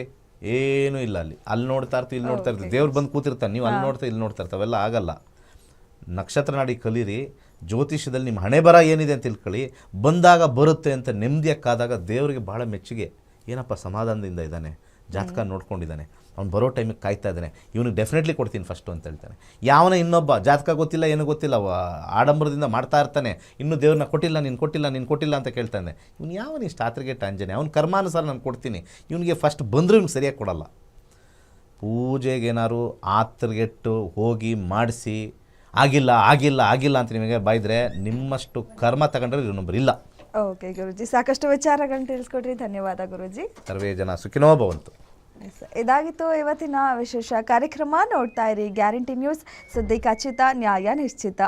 ಏನೂ ಇಲ್ಲ. ಅಲ್ಲಿ ನೋಡ್ತಾ ಇರ್ತೀವಿ, ಇಲ್ಲಿ ನೋಡ್ತಾ ಇರ್ತೀವಿ, ದೇವ್ರು ಬಂದು ಕೂತಿರ್ತಾನೆ, ನೀವು ಅಲ್ಲಿ ನೋಡ್ತಾ ಇಲ್ಲಿ ನೋಡ್ತಾ ಇರ್ತಾವೆ, ಅವೆಲ್ಲ ಆಗಲ್ಲ. ನಕ್ಷತ್ರ ನಾಡಿ ಕಲೀರಿ, ಜ್ಯೋತಿಷ್ಯದಲ್ಲಿ ನಿಮ್ಮ ಹಣೆ ಬರ ಏನಿದೆ ಅಂತ ತಿಳ್ಕೊಳ್ಳಿ, ಬಂದಾಗ ಬರುತ್ತೆ ಅಂತ ನೆಮ್ಮದಿಯಕ್ಕಾದಾಗ ದೇವರಿಗೆ ಭಾಳ ಮೆಚ್ಚುಗೆ. ಏನಪ್ಪ ಸಮಾಧಾನದಿಂದ ಇದ್ದಾನೆ, ಜಾತಕ ನೋಡ್ಕೊಂಡಿದ್ದಾನೆ, ಅವ್ನು ಬರೋ ಟೈಮಿಗೆ ಕಾಯ್ತಾ ಇದ್ದಾನೆ, ಇವನಿಗೆ ಡೆಫಿನೆಟ್ಲಿ ಕೊಡ್ತೀನಿ ಫಸ್ಟು ಅಂತ ಹೇಳ್ತಾನೆ. ಯಾವನ ಇನ್ನೊಬ್ಬ ಜಾತಕ ಗೊತ್ತಿಲ್ಲ, ಏನೂ ಗೊತ್ತಿಲ್ಲ, ಆಡಂಬರದಿಂದ ಮಾಡ್ತಾ ಇರ್ತಾನೆ, ಇನ್ನೂ ದೇವ್ರನ್ನ ಕೊಟ್ಟಿಲ್ಲ ನೀನು ಕೊಟ್ಟಿಲ್ಲ ಅಂತ ಕೇಳ್ತಾನೆ. ಇವ್ನು ಯಾವನು ಇಷ್ಟು ಆತರಿಗೆ ಅಂಜನೆ, ಅವ್ನು ಕರ್ಮಾನುಸಾರ ನಾನು ಕೊಡ್ತೀನಿ, ಇವನಿಗೆ ಫಸ್ಟ್ ಬಂದರೂ ಇವ್ನು ಸರಿಯಾಗಿ ಕೊಡಲ್ಲ. ಪೂಜೆಗೇನಾದ್ರು ಆತರಿಗೆಟ್ಟು ಹೋಗಿ ಮಾಡಿಸಿ ಆಗಿಲ್ಲ ಅಂತ ನಿಮಗೆ ಬಾಯಿದ್ರೆ ನಿಮ್ಮಷ್ಟು ಕರ್ಮ ತಗೊಂಡ್ರೆ ಇನ್ನೊಬ್ಬರು ಇಲ್ಲ. ಓಕೆ ಗುರುಜಿ, ಸಾಕಷ್ಟು ವಿಚಾರಗಳನ್ನ ತಿಳಿಸ್ಕೊಟ್ರಿ, ಧನ್ಯವಾದ ಗುರುಜಿ. ಸರ್ವೇ ಜನ ಸುಖಿನೋ ಭವಂತು. ಇದಾಗಿತ್ತು ಇವತ್ತಿನ ವಿಶೇಷ ಕಾರ್ಯಕ್ರಮ. ನೋಡ್ತಾ ಇರಿ ಗ್ಯಾರಂಟಿ ನ್ಯೂಸ್, ಸುದ್ದಿ ಖಚಿತ, ನ್ಯಾಯ ನಿಶ್ಚಿತ.